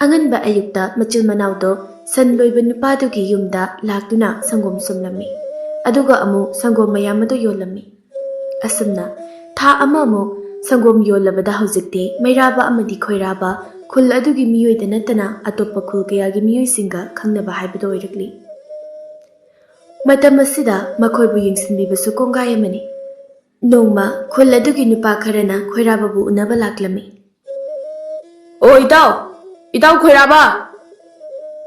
ꯑꯉꯟꯕ ꯑꯌꯨꯛꯇ ꯃꯆꯤꯜ ꯃꯅꯥꯎꯗꯣ ꯁꯟ ꯂꯣꯏꯕ ꯅꯨꯄꯥꯗꯨꯒꯤ ꯌꯨꯝꯗ ꯂꯥꯛꯇꯨꯅ ꯁꯪꯒꯣꯝ ꯁꯨꯝꯂꯝꯃꯤ, ꯑꯗꯨꯒ ꯑꯃꯨꯛ ꯁꯪꯒꯣꯝ ꯃꯌꯥꯝ ꯑꯗꯨ ꯌꯣꯜꯂꯝꯃꯤ꯫ ꯑꯁꯨꯝꯅ ꯊꯥ ꯑꯃꯃꯨꯛ ꯁꯪꯒꯣꯝ ꯌꯣꯜꯂꯕꯗ ꯍꯧꯖꯤꯛꯇꯤ ꯃꯩꯔꯥꯕ ꯑꯃꯗꯤ ꯈꯣꯏꯔꯥꯕ ꯈꯨꯜ ꯑꯗꯨꯒꯤ ꯃꯤꯑꯣꯏꯗ ꯅꯠꯇꯅ ꯑꯇꯣꯞꯄ ꯈꯨꯜ ꯀꯌꯥꯒꯤ ꯃꯤꯑꯣꯏꯁꯤꯡꯒ ꯈꯪꯅꯕ ꯍꯥꯏꯕꯗꯨ ꯑꯣꯏꯔꯛꯂꯤ꯫ ꯃꯇꯝ ꯑꯁꯤꯗ ꯃꯈꯣꯏꯕꯨ ꯌꯦꯡꯁꯤꯟꯕꯤꯕꯁꯨ ꯀꯣꯡꯒꯥꯏ ꯑꯃꯅꯤ꯫ ꯅꯣꯡꯃ ꯈꯨꯜ ꯑꯗꯨꯒꯤ ꯅꯨꯄꯥ ꯈꯔꯅ ꯈꯣꯏꯔꯥꯕꯕꯨ ꯎꯅꯕ ꯂꯥꯛꯂꯝꯃꯤ꯫ "ꯑꯣ ꯏꯇꯥꯎ! ꯏꯇꯥꯎ ꯈꯣꯏꯔꯥꯕ!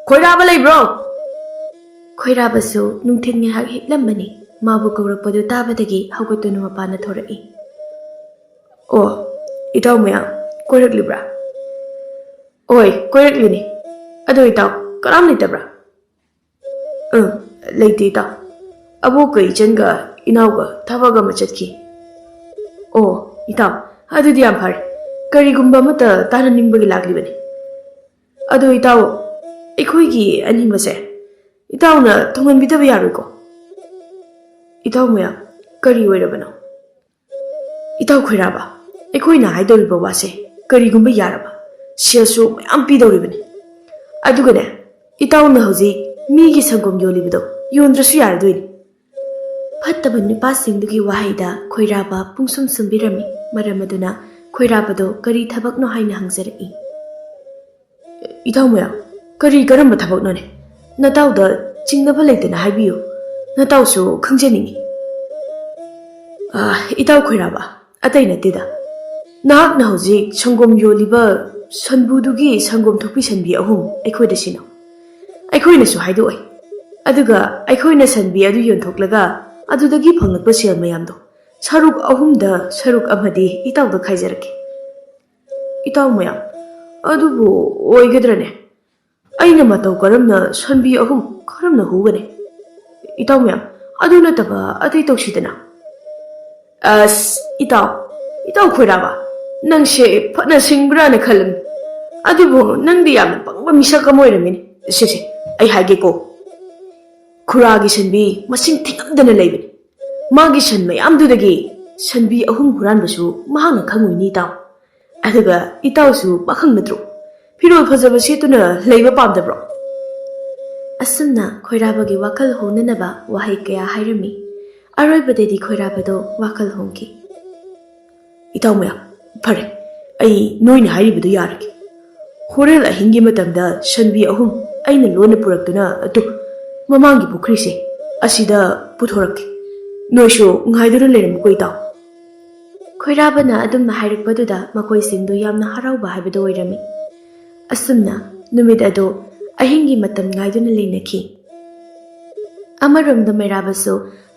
ꯈꯣꯏꯔꯥꯕ ꯂꯩꯕ꯭ꯔꯣ?" ꯈꯣꯏꯔꯥꯕꯁꯨ ꯅꯨꯡꯊꯤꯜ ꯉꯥꯏꯍꯥꯛ ꯍꯤꯞꯂꯝꯕꯅꯤ꯫ ꯃꯥꯕꯨ ꯀꯧꯔꯛꯄꯗꯨ ꯇꯥꯕꯗꯒꯤ ꯍꯧꯒꯠꯇꯨꯅ ꯃꯄꯥꯟꯗ ꯊꯣꯔꯛꯏ꯫ "ꯑꯣ, ꯏꯇꯥꯎ ꯃꯌꯥꯝ ꯀꯣꯏꯔꯛꯂꯤꯕ꯭ꯔꯥ?" "ꯍꯣꯏ, ꯀꯣꯏꯔꯛꯂꯤꯅꯤ. ꯑꯗꯣ ꯏꯇꯥꯎ, ꯀꯅꯥꯝ ꯂꯩꯇꯕ꯭ꯔꯥ?" "ꯂꯩꯇꯦ ꯏꯇꯥꯎ. ꯑꯕꯣꯛꯀ ꯏꯆꯟꯒ ꯏꯅꯥꯎꯒ ꯊꯕꯛ ꯑꯃ ꯆꯠꯈꯤ." "ꯑꯣ ꯏꯇꯥꯎ, ꯑꯗꯨꯗꯤ ꯌꯥꯝ ꯐꯔꯦ. ꯀꯔꯤꯒꯨꯝꯕ ꯑꯃꯠꯇ ꯇꯥꯟꯅꯅꯤꯡꯕꯒꯤ ꯂꯥꯛꯂꯤꯕꯅꯤ. ꯑꯗꯣ ꯏꯇꯥꯎ, ꯑꯩꯈꯣꯏꯒꯤ ꯑꯅꯤꯃꯁꯦ ꯏꯇꯥꯎꯅ ꯊꯨꯡꯍꯟꯕꯤꯗꯕ ꯌꯥꯔꯣꯏꯀꯣ?" "ꯏꯇꯥꯎ ꯃꯌꯥꯝ, ꯀꯔꯤ ꯑꯣꯏꯔꯕꯅꯣ?" "ꯏꯇꯥꯎ ꯈꯣꯏꯔꯥꯕ, ꯑꯩꯈꯣꯏꯅ ꯍꯥꯏꯗꯧꯔꯤꯕ ꯋꯥꯁꯦ ꯀꯔꯤꯒꯨꯝꯕ ꯌꯥꯔꯕ ꯁꯦꯜꯁꯨ ꯃꯌꯥꯝ ꯄꯤꯗꯧꯔꯤꯕꯅꯤ. ꯑꯗꯨꯒꯅꯦ, ꯏꯇꯥꯎꯅ ꯍꯧꯖꯤꯛ ꯃꯤꯒꯤ ꯁꯪꯒꯣꯝ ꯌꯣꯜꯂꯤꯕꯗꯣ ꯌꯣꯟꯗ꯭ꯔꯁꯨ ꯌꯥꯔꯗꯣꯏꯅꯤ." ꯐꯠꯇꯕ ꯅꯨꯄꯥꯁꯤꯡꯗꯨꯒꯤ ꯋꯥꯍꯩꯗ ꯈꯣꯏꯔꯥꯕ ꯄꯨꯡꯁꯨꯝ ꯁꯨꯝꯕꯤꯔꯝꯃꯤ꯫ ꯃꯔꯝ ꯑꯗꯨꯅ ꯈꯣꯏꯔꯥꯕꯗꯣ ꯀꯔꯤ ꯊꯕꯛꯅꯣ ꯍꯥꯏꯅ ꯍꯪꯖꯔꯛꯏ꯫ "ꯏꯇꯥꯎ ꯃꯌꯥꯝ, ꯀꯔꯝꯕ ꯊꯕꯛꯅꯣꯅꯦ? ꯅꯇꯥꯎꯗ ꯆꯤꯡꯅꯕ ꯂꯩꯇꯅ ꯍꯥꯏꯕꯤꯌꯨ. ꯅꯇꯥꯎꯁꯨ ꯈꯪꯖꯅꯤꯡꯉꯤ." "ꯏꯇꯥꯎ ꯈꯣꯏꯔꯥꯕ, ꯑꯇꯩ ꯅꯠꯇꯦꯗ. ꯅꯍꯥꯛꯅ ꯍꯧꯖꯤꯛ ꯁꯪꯒꯣꯝ ꯌꯣꯜꯂꯤꯕ ꯁꯟꯕꯨꯗꯨꯒꯤ ꯁꯪꯒꯣꯝ ꯊꯣꯛꯄꯤ-ꯁꯟꯕꯤ 3 ꯑꯩꯈꯣꯏꯗ ꯁꯤꯟꯅꯧ. ꯑꯩꯈꯣꯏꯅꯁꯨ ꯍꯥꯏꯗꯣꯛꯑꯣꯏ. ꯑꯗꯨꯒ ꯑꯩꯈꯣꯏꯅ ꯁꯟꯕꯤ ꯑꯗꯨ ꯌꯣꯟꯊꯣꯛꯂꯒ ꯑꯗꯨꯗꯒꯤ ꯐꯪꯂꯛꯄ ꯁꯦꯜ ꯃꯌꯥꯝꯗꯣ ꯁꯔꯨꯛ 3ꯗ ꯁꯔꯨꯛ ꯑꯃꯗꯤ ꯏꯇꯥꯎꯗ ꯈꯥꯏꯖꯔꯛꯀꯦ." "ꯏꯇꯥꯎ ꯃꯌꯥꯝ, ꯑꯗꯨꯕꯨ ꯑꯣꯏꯒꯗ꯭ꯔꯅꯦ? ꯑꯩꯅ ꯃꯇꯧ ꯀꯔꯝꯅ ꯁꯟꯕꯤ 3 ꯀꯔꯝꯅ ꯍꯨꯒꯅꯤ? ꯏꯇꯥꯎ ꯃꯌꯥꯝ, ꯑꯗꯨ ꯅꯠꯇꯕ ꯑꯇꯩ ꯇꯧꯁꯤꯗꯅ." "ꯏꯇꯥꯎ ꯈꯣꯏꯔꯥꯕ, ꯅꯪꯁꯦ ꯐꯅ ꯁꯤꯡꯕ꯭ꯔꯥꯅ ꯈꯜꯂꯝꯃꯤ. ꯑꯗꯨꯕꯨ ꯅꯪꯗꯤ ꯌꯥꯝꯅ ꯄꯪꯕ ꯃꯤꯁꯛ ꯑꯃ ꯑꯣꯏꯔꯝꯃꯤꯅꯦ. ꯁꯦ ꯑꯩ ꯍꯥꯏꯒꯦꯀꯣ. ꯈꯨꯔꯥꯒꯤ ꯁꯟꯕꯤ ꯃꯁꯤꯡ ꯊꯤꯉꯝꯗꯅ ꯂꯩꯕꯅꯤ. ꯃꯥꯒꯤ ꯁꯟ ꯃꯌꯥꯝꯗꯨꯗꯒꯤ ꯁꯟꯕꯤ 3 ꯍꯨꯔꯥꯟꯕꯁꯨ ꯃꯍꯥꯛꯅ ꯈꯪꯉꯣꯏꯅꯤ ꯏꯇꯥꯎ. ꯑꯗꯨꯒ ꯏꯇꯥꯎꯁꯨ ꯄꯥꯈꯪ ꯅꯠꯇ꯭ꯔꯣ? ꯐꯤꯔꯣꯜ ꯐꯖꯕ ꯁꯦꯠꯇꯨꯅ ꯂꯩꯕ ꯄꯥꯝꯗꯕ꯭ꯔꯣ?" ꯑꯁꯨꯝꯅ ꯈꯣꯏꯔꯥꯕꯒꯤ ꯋꯥꯈꯜ ꯍꯣꯡꯅꯅꯕ ꯋꯥꯍꯩ ꯀꯌꯥ ꯍꯥꯏꯔꯝꯃꯤ꯫ ꯑꯔꯣꯏꯕꯗꯗꯤ ꯈꯣꯏꯔꯥꯕꯗꯣ ꯋꯥꯈꯜ ꯍꯣꯡꯈꯤ꯫ "ꯏꯇꯥꯎ ꯃꯌꯥꯝ, ꯐꯔꯦ. ꯑꯩ ꯅꯣꯏꯅ ꯍꯥꯏꯔꯤꯕꯗꯨ ꯌꯥꯔꯒꯦ ꯍꯣꯔꯦꯟ ꯑꯍꯤꯡꯒꯤ ꯃꯇꯝꯗ ꯁꯟꯕꯤ 3 ꯑꯩꯅ ꯂꯣꯟꯅ ꯄꯨꯔꯛꯇꯨꯅ ꯑꯗꯨ ꯃꯃꯥꯡꯒꯤ ꯄꯨꯈ꯭ꯔꯤꯁꯦ ꯑꯁꯤꯗ ꯄꯨꯊꯣꯔꯛꯀꯦ ꯅꯣꯏꯁꯨ ꯉꯥꯏꯗꯨꯅ ꯂꯩꯔꯝꯃꯨꯀꯣ ꯏꯇꯥꯎ ꯈꯣꯏꯔꯥꯕꯅ ꯑꯗꯨꯝꯅ ꯍꯥꯏꯔꯛꯄꯗꯨꯗ ꯃꯈꯣꯏꯁꯤꯡꯗꯨ ꯌꯥꯝꯅ ꯍꯔꯥꯎꯕ ꯍꯥꯏꯕꯗꯨ ꯑꯣꯏꯔꯝꯃꯤ ꯑꯁꯨꯝꯅ ꯅꯨꯃꯤꯠ ꯑꯗꯨ ꯑꯍꯤꯡꯒꯤ ꯃꯇꯝ ꯉꯥꯏꯗꯨꯅ ꯂꯩꯅꯈꯤ ꯑꯃꯔꯣꯝꯗ ꯃꯩꯔꯥꯕꯁꯨ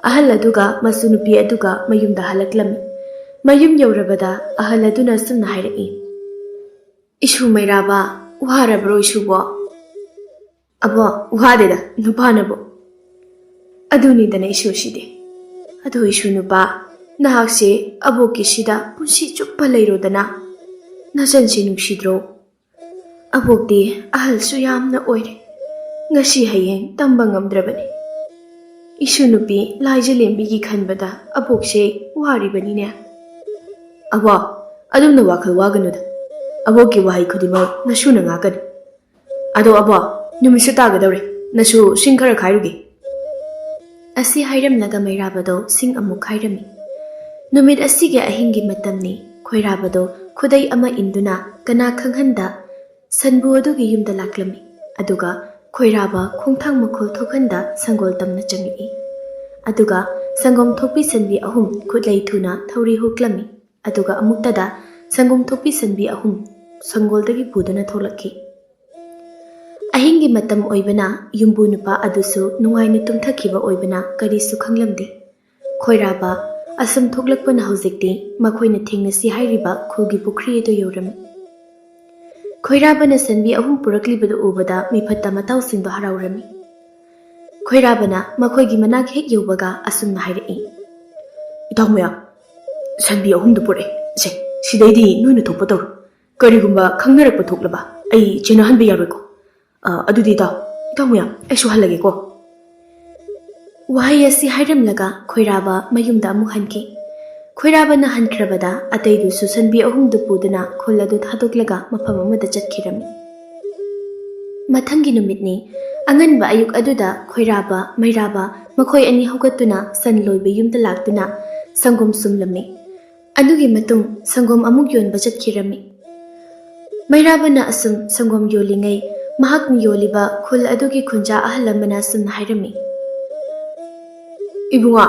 ꯑꯍꯜ ꯑꯗꯨꯒ ꯃꯁꯨ ꯅꯨꯄꯤ ꯑꯗꯨꯒ ꯃꯌꯨꯝꯗ ꯍꯜꯂꯛꯂꯝꯃꯤ ꯃꯌꯨꯝ ꯌꯧꯔꯕꯗ ꯑꯍꯜ ꯑꯗꯨꯅ ꯑꯁꯨꯝꯅ ꯍꯥꯏꯔꯛꯏ ꯏꯁꯨ ꯃꯩꯔꯥꯕ ꯋꯥꯔꯕ꯭ꯔꯣ ꯏꯁꯨꯕꯣ ꯑꯕꯣ ꯋꯥꯗꯦꯗ ꯅꯨꯄꯥꯅꯕꯨ ꯑꯗꯨꯅꯤꯗꯅ ꯏꯁꯨꯁꯤꯗꯤ ꯑꯗꯣ ꯏꯁꯨ ꯅꯨꯄꯥ ꯅꯍꯥꯛꯁꯦ ꯑꯕꯣꯛꯀꯤꯁꯤꯗ ꯄꯨꯟꯁꯤ ꯆꯨꯞꯄ ꯂꯩꯔꯣꯗꯅ ꯅꯆꯟꯁꯤ ꯅꯨꯡꯁꯤꯗ꯭ꯔꯣ ꯑꯕꯣꯛꯇꯤ ꯑꯍꯜꯁꯨ ꯌꯥꯝꯅ ꯑꯣꯏꯔꯦ ꯉꯁꯤ ꯍꯌꯦꯡ ꯇꯝꯕ ꯉꯝꯗ꯭ꯔꯕꯅꯤ ꯏꯁꯨ ꯅꯨꯄꯤ ꯂꯥꯏꯖꯂꯦꯝꯕꯤꯒꯤ ꯈꯟꯕꯗ ꯑꯕꯣꯛꯁꯦ ꯋꯥꯔꯤꯕꯅꯤꯅꯦ ꯑꯕꯣ ꯑꯗꯨꯝꯅ ꯋꯥꯈꯜ ꯋꯥꯒꯅꯨꯗ ꯑꯕꯣꯛꯀꯤ ꯋꯥꯍꯩ ꯈꯨꯗꯤꯡꯃꯛ ꯅꯁꯨꯅ ꯉꯥꯛꯀꯅꯤ ꯑꯗꯣ ꯑꯕꯣ ꯅꯨꯃꯤꯠꯁꯨ ꯇꯥꯒꯗꯧꯔꯦ ꯅꯁꯨ ꯁꯤꯡ ꯈꯔ ꯈꯥꯏꯔꯨꯒꯦ ꯑꯁꯤ ꯍꯥꯏꯔꯝꯂꯒ ꯃꯩꯔꯥꯕꯗꯣ ꯁꯤꯡ ꯑꯃꯨꯛ ꯈꯥꯏꯔꯝꯃꯤ ꯅꯨꯃꯤꯠ ꯑꯁꯤꯒꯤ ꯑꯍꯤꯡꯒꯤ ꯃꯇꯝꯅꯤ ꯈꯣꯏꯔꯥꯕꯗꯣ ꯈꯨꯗꯩ ꯑꯃ ꯏꯟꯗꯨꯅ ꯀꯅꯥ ꯈꯪꯍꯟꯗ ꯁꯟꯕꯨ ꯑꯗꯨꯒꯤ ꯌꯨꯝꯗ ꯂꯥꯛꯂꯝꯃꯤ ꯑꯗꯨꯒ ꯈꯣꯏꯔꯥꯕ ꯈꯣꯡꯊꯥꯡ ꯃꯈꯣꯜ ꯊꯣꯛꯍꯟꯗ ꯁꯪꯒꯣꯜ ꯇꯝꯅ ꯆꯪꯉꯛꯏ ꯑꯗꯨꯒ ꯁꯪꯒꯣꯝ ꯊꯣꯛꯄꯤ ꯁꯟꯕꯤ 3 ꯈꯨꯠꯂꯩ ꯊꯨꯅ ꯊꯧꯔꯤ ꯍꯨꯛꯂꯝꯃꯤ ꯑꯗꯨꯒ ꯑꯃꯨꯛꯇꯗ ꯁꯪꯒꯣꯝ ꯊꯣꯛꯄꯤ ꯁꯟꯕꯤ 3 ꯁꯪꯒꯣꯜꯗꯒꯤ ꯄꯨꯗꯨꯅ ꯊꯣꯛꯂꯛꯈꯤ ꯑꯍꯤꯡꯒꯤ ꯃꯇꯝ ꯑꯣꯏꯕꯅ ꯌꯨꯝꯕꯨ ꯅꯨꯄꯥ ꯑꯗꯨꯁꯨ ꯅꯨꯡꯉꯥꯏꯅ ꯇꯨꯝꯊꯈꯤꯕ ꯑꯣꯏꯕꯅ ꯀꯔꯤꯁꯨ ꯈꯪꯂꯝꯗꯦ ꯈꯣꯏꯔꯥꯕ ꯑꯁꯨꯝ ꯊꯣꯛꯂꯛꯄꯅ ꯍꯧꯖꯤꯛꯇꯤ ꯃꯈꯣꯏꯅ ꯊꯦꯡꯅꯁꯤ ꯍꯥꯏꯔꯤꯕ ꯈꯨꯜꯒꯤ ꯄꯨꯈ꯭ꯔꯤ ꯑꯗꯨ ꯌꯧꯔꯝꯃꯤ ꯈꯣꯏꯔꯥꯕꯅ ꯁꯟꯕꯤ 3 ꯄꯨꯔꯛꯂꯤꯕꯗꯨ ꯎꯕꯗ ꯃꯤꯐꯠꯇ ꯃꯇꯥꯎꯁꯤꯡꯗꯣ ꯍꯔꯥꯎꯔꯝꯃꯤ ꯈꯣꯏꯔꯥꯕꯅ ꯃꯈꯣꯏꯒꯤ ꯃꯅꯥꯛ ꯍꯦꯛ ꯌꯧꯕꯒ ꯑꯁꯨꯝꯅ ꯍꯥꯏꯔꯛꯏ ꯏꯇꯥꯎ ꯃꯌꯥꯝ ꯁꯟꯕꯤ 3ꯗꯨ ꯄꯨꯔꯛꯑꯦ ꯁꯦ ꯁꯤꯗꯩꯗꯤ ꯅꯣꯏꯅ ꯊꯣꯛꯄ ꯇꯧꯔꯣ ꯀꯔꯤꯒꯨꯝꯕ ꯈꯪꯅꯔꯛꯄ ꯊꯣꯛꯂꯕ ꯑꯩ ꯆꯦꯟꯅꯍꯟꯕ ꯌꯥꯔꯣꯏꯀꯣ ꯑꯗꯨꯗꯤ ꯏꯇꯥꯎ ꯃꯌꯥꯝ ꯑꯩꯁꯨ ꯍꯜꯂꯒꯦꯀꯣ ꯋꯥꯍꯩ ꯑꯁꯤ ꯍꯥꯏꯔꯝꯂꯒ ꯈꯣꯏꯔꯥꯕ ꯃꯌꯨꯝꯗ ꯑꯃꯨꯛ ꯍꯟꯈꯤ ꯈꯣꯏꯔꯥꯕꯅ ꯍꯟꯈ꯭ꯔꯕꯗ ꯑꯇꯩꯗꯨꯁꯨ ꯁꯟꯕꯤ 3ꯗꯨ ꯄꯨꯗꯨꯅ ꯈꯨꯜ ꯑꯗꯨ ꯊꯥꯗꯣꯛꯂꯒ ꯃꯐꯝ ꯑꯃꯗ ꯆꯠꯈꯤꯔꯝꯃꯤ ꯃꯊꯪꯒꯤ ꯅꯨꯃꯤꯠꯅꯤ ꯑꯉꯟꯕ ꯑꯌꯨꯛ ꯑꯗꯨꯗ ꯈꯣꯏꯔꯥꯕ ꯃꯩꯔꯥꯕ ꯃꯈꯣꯏ ꯑꯅꯤ ꯍꯧꯒꯠꯇꯨꯅ ꯁꯟ ꯂꯣꯏꯕ ꯌꯨꯝꯗ ꯂꯥꯛꯇꯨꯅ ꯁꯪꯒꯣꯝ ꯁꯨꯝꯂꯝꯃꯤ ꯑꯗꯨꯒꯤ ꯃꯇꯨꯡ ꯁꯪꯒꯣꯝ ꯑꯃꯨꯛ ꯌꯣꯟꯕ ꯆꯠꯈꯤꯔꯝꯃꯤ ꯃꯩꯔꯥꯕꯅ ꯑꯁꯨꯝ ꯁꯪꯒꯣꯝ ꯌꯣꯜꯂꯤꯉꯩ ꯃꯍꯥꯛꯅ ꯌꯣꯜꯂꯤꯕ ꯈꯨꯜ ꯑꯗꯨꯒꯤ ꯈꯨꯟꯖꯥ ꯑꯍꯜ ꯑꯃꯅ ꯑꯁꯨꯝꯅ ꯍꯥꯏꯔꯝꯃꯤ ꯏꯕꯨꯡꯉꯣ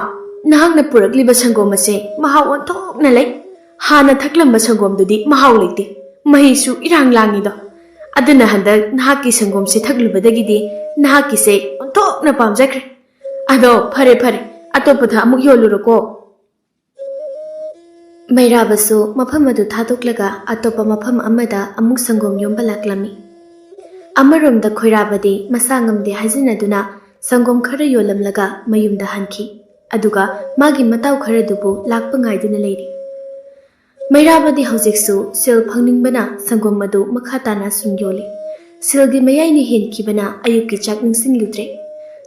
ꯅꯍꯥꯛꯅ ꯄꯨꯔꯛꯂꯤꯕ ꯁꯪꯒꯣꯝ ꯑꯁꯦ ꯃꯍꯥꯎ ꯑꯣꯟꯊꯣꯛꯅ ꯂꯩ ꯍꯥꯟꯅ ꯊꯛꯂꯝꯕ ꯁꯪꯒꯣꯝꯗꯨꯗꯤ ꯃꯍꯥꯎ ꯂꯩꯇꯦ ꯃꯍꯤꯁꯨ ꯏꯔꯥꯡ ꯂꯥꯡꯉꯤꯗꯣ ꯑꯗꯨꯅ ꯍꯟꯗꯛ ꯅꯍꯥꯛꯀꯤ ꯁꯪꯒꯣꯝꯁꯦ ꯊꯛꯂꯨꯕꯗꯒꯤꯗꯤ ꯅꯍꯥꯛꯀꯤꯁꯦ ꯑꯣꯟꯊꯣꯛꯅ ꯄꯥꯝꯖꯈ꯭ꯔꯦ ꯑꯗꯣ ꯐꯔꯦ ꯑꯇꯣꯞꯄꯗ ꯑꯃꯨꯛ ꯌꯣꯜꯂꯨꯔꯣꯀꯣ ꯃꯩꯔꯥꯕꯁꯨ ꯃꯐꯝ ꯑꯗꯨ ꯊꯥꯗꯣꯛꯂꯒ ꯑꯇꯣꯞꯄ ꯃꯐꯝ ꯑꯃꯗ ꯑꯃꯨꯛ ꯁꯪꯒꯣꯝ ꯌꯣꯟꯕ ꯂꯥꯛꯂꯝꯃꯤ ꯑꯃꯔꯣꯝꯗ ꯈꯣꯏꯔꯥꯕꯗꯤ ꯃꯁꯥ ꯉꯝꯗꯦ ꯍꯥꯏꯖꯅꯗꯨꯅ ꯁꯪꯒꯣꯝ ꯈꯔ ꯌꯣꯜꯂꯝꯂꯒ ꯃꯌꯨꯝꯗ ꯍꯟꯈꯤ ꯑꯗꯨꯒ ꯃꯥꯒꯤ ꯃꯇꯥꯎ ꯈꯔꯗꯨꯕꯨ ꯂꯥꯛꯄ ꯉꯥꯏꯗꯨꯅ ꯂꯩꯔꯤ ꯃꯩꯔꯥꯕꯗꯤ ꯍꯧꯖꯤꯛꯁꯨ ꯁꯦꯜ ꯐꯪꯅꯤꯡꯕꯅ ꯁꯪꯒꯣꯝ ꯑꯗꯨ ꯃꯈꯥ ꯇꯥꯅ ꯁꯨꯝ ꯌꯣꯜꯂꯤ ꯁꯦꯜꯒꯤ ꯃꯌꯥꯏꯅ ꯍꯦꯟꯈꯤꯕꯅ ꯑꯌꯨꯛꯀꯤ ꯆꯥꯛ ꯅꯤꯡꯁꯤꯡꯂꯨꯗ꯭ꯔꯦ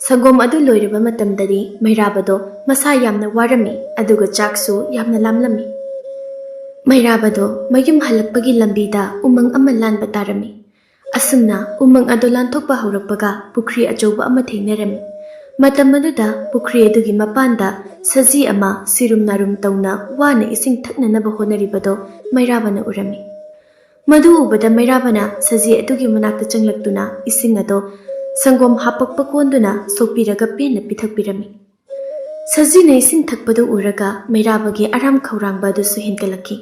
ꯁꯪꯒꯣꯝ ꯑꯗꯨ ꯂꯣꯏꯔꯕ ꯃꯇꯝꯗꯗꯤ ꯃꯩꯔꯥꯕꯗꯣ ꯃꯁꯥ ꯌꯥꯝꯅ ꯋꯥꯔꯝꯃꯤ ꯑꯗꯨꯒ ꯆꯥꯛꯁꯨ ꯌꯥꯝꯅ ꯂꯥꯝꯂꯝꯃꯤ ꯃꯩꯔꯥꯕꯗꯣ ꯃꯌꯨꯝ ꯍꯜꯂꯛꯄꯒꯤ ꯂꯝꯕꯤꯗ ꯎꯃꯪ ꯑꯃ ꯂꯥꯟꯕ ꯇꯥꯔꯝꯃꯤ ꯑꯁꯨꯝꯅ ꯎꯃꯪ ꯑꯗꯨ ꯂꯥꯟꯊꯣꯛꯄ ꯍꯧꯔꯛꯄꯒ ꯄꯨꯈ꯭ꯔꯤ ꯑꯆꯧꯕ ꯑꯃ ꯊꯦꯡꯅꯔꯝꯃꯤ ꯃꯇꯝ ꯑꯗꯨꯗ ꯄꯨꯈ꯭ꯔꯤ ꯑꯗꯨꯒꯤ ꯃꯄꯥꯟꯗ ꯁꯖꯤ ꯑꯃ ꯁꯤꯔꯨꯝ ꯅꯥꯔꯨꯝ ꯇꯧꯅ ꯋꯥꯅ ꯏꯁꯤꯡ ꯊꯛꯅꯅꯕ ꯍꯣꯠꯅꯔꯤꯕꯗꯣ ꯃꯩꯔꯥꯕꯅ ꯎꯔꯝꯃꯤ ꯃꯗꯨ ꯎꯕꯗ ꯃꯩꯔꯥꯕꯅ ꯁꯖꯤ ꯑꯗꯨꯒꯤ ꯃꯅꯥꯛꯇ ꯆꯪꯂꯛꯇꯨꯅ ꯏꯁꯤꯡ ꯑꯗꯣ ꯁꯪꯒꯣꯝ ꯍꯥꯄꯛꯄ ꯀꯣꯟꯗꯨꯅ ꯁꯣꯛꯄꯤꯔꯒ ꯄꯦꯟꯅ ꯄꯤꯊꯛꯄꯤꯔꯝꯃꯤ ꯁꯖꯤꯅ ꯏꯁꯤng ꯊꯛꯄꯗꯨ ꯎꯔꯒ ꯃꯩꯔꯥꯕꯒꯤ ꯑꯔꯥꯝ ꯈꯧꯔꯥꯡꯕ ꯑꯗꯨꯁꯨ ꯍꯦꯟꯒꯠꯂꯛꯈꯤ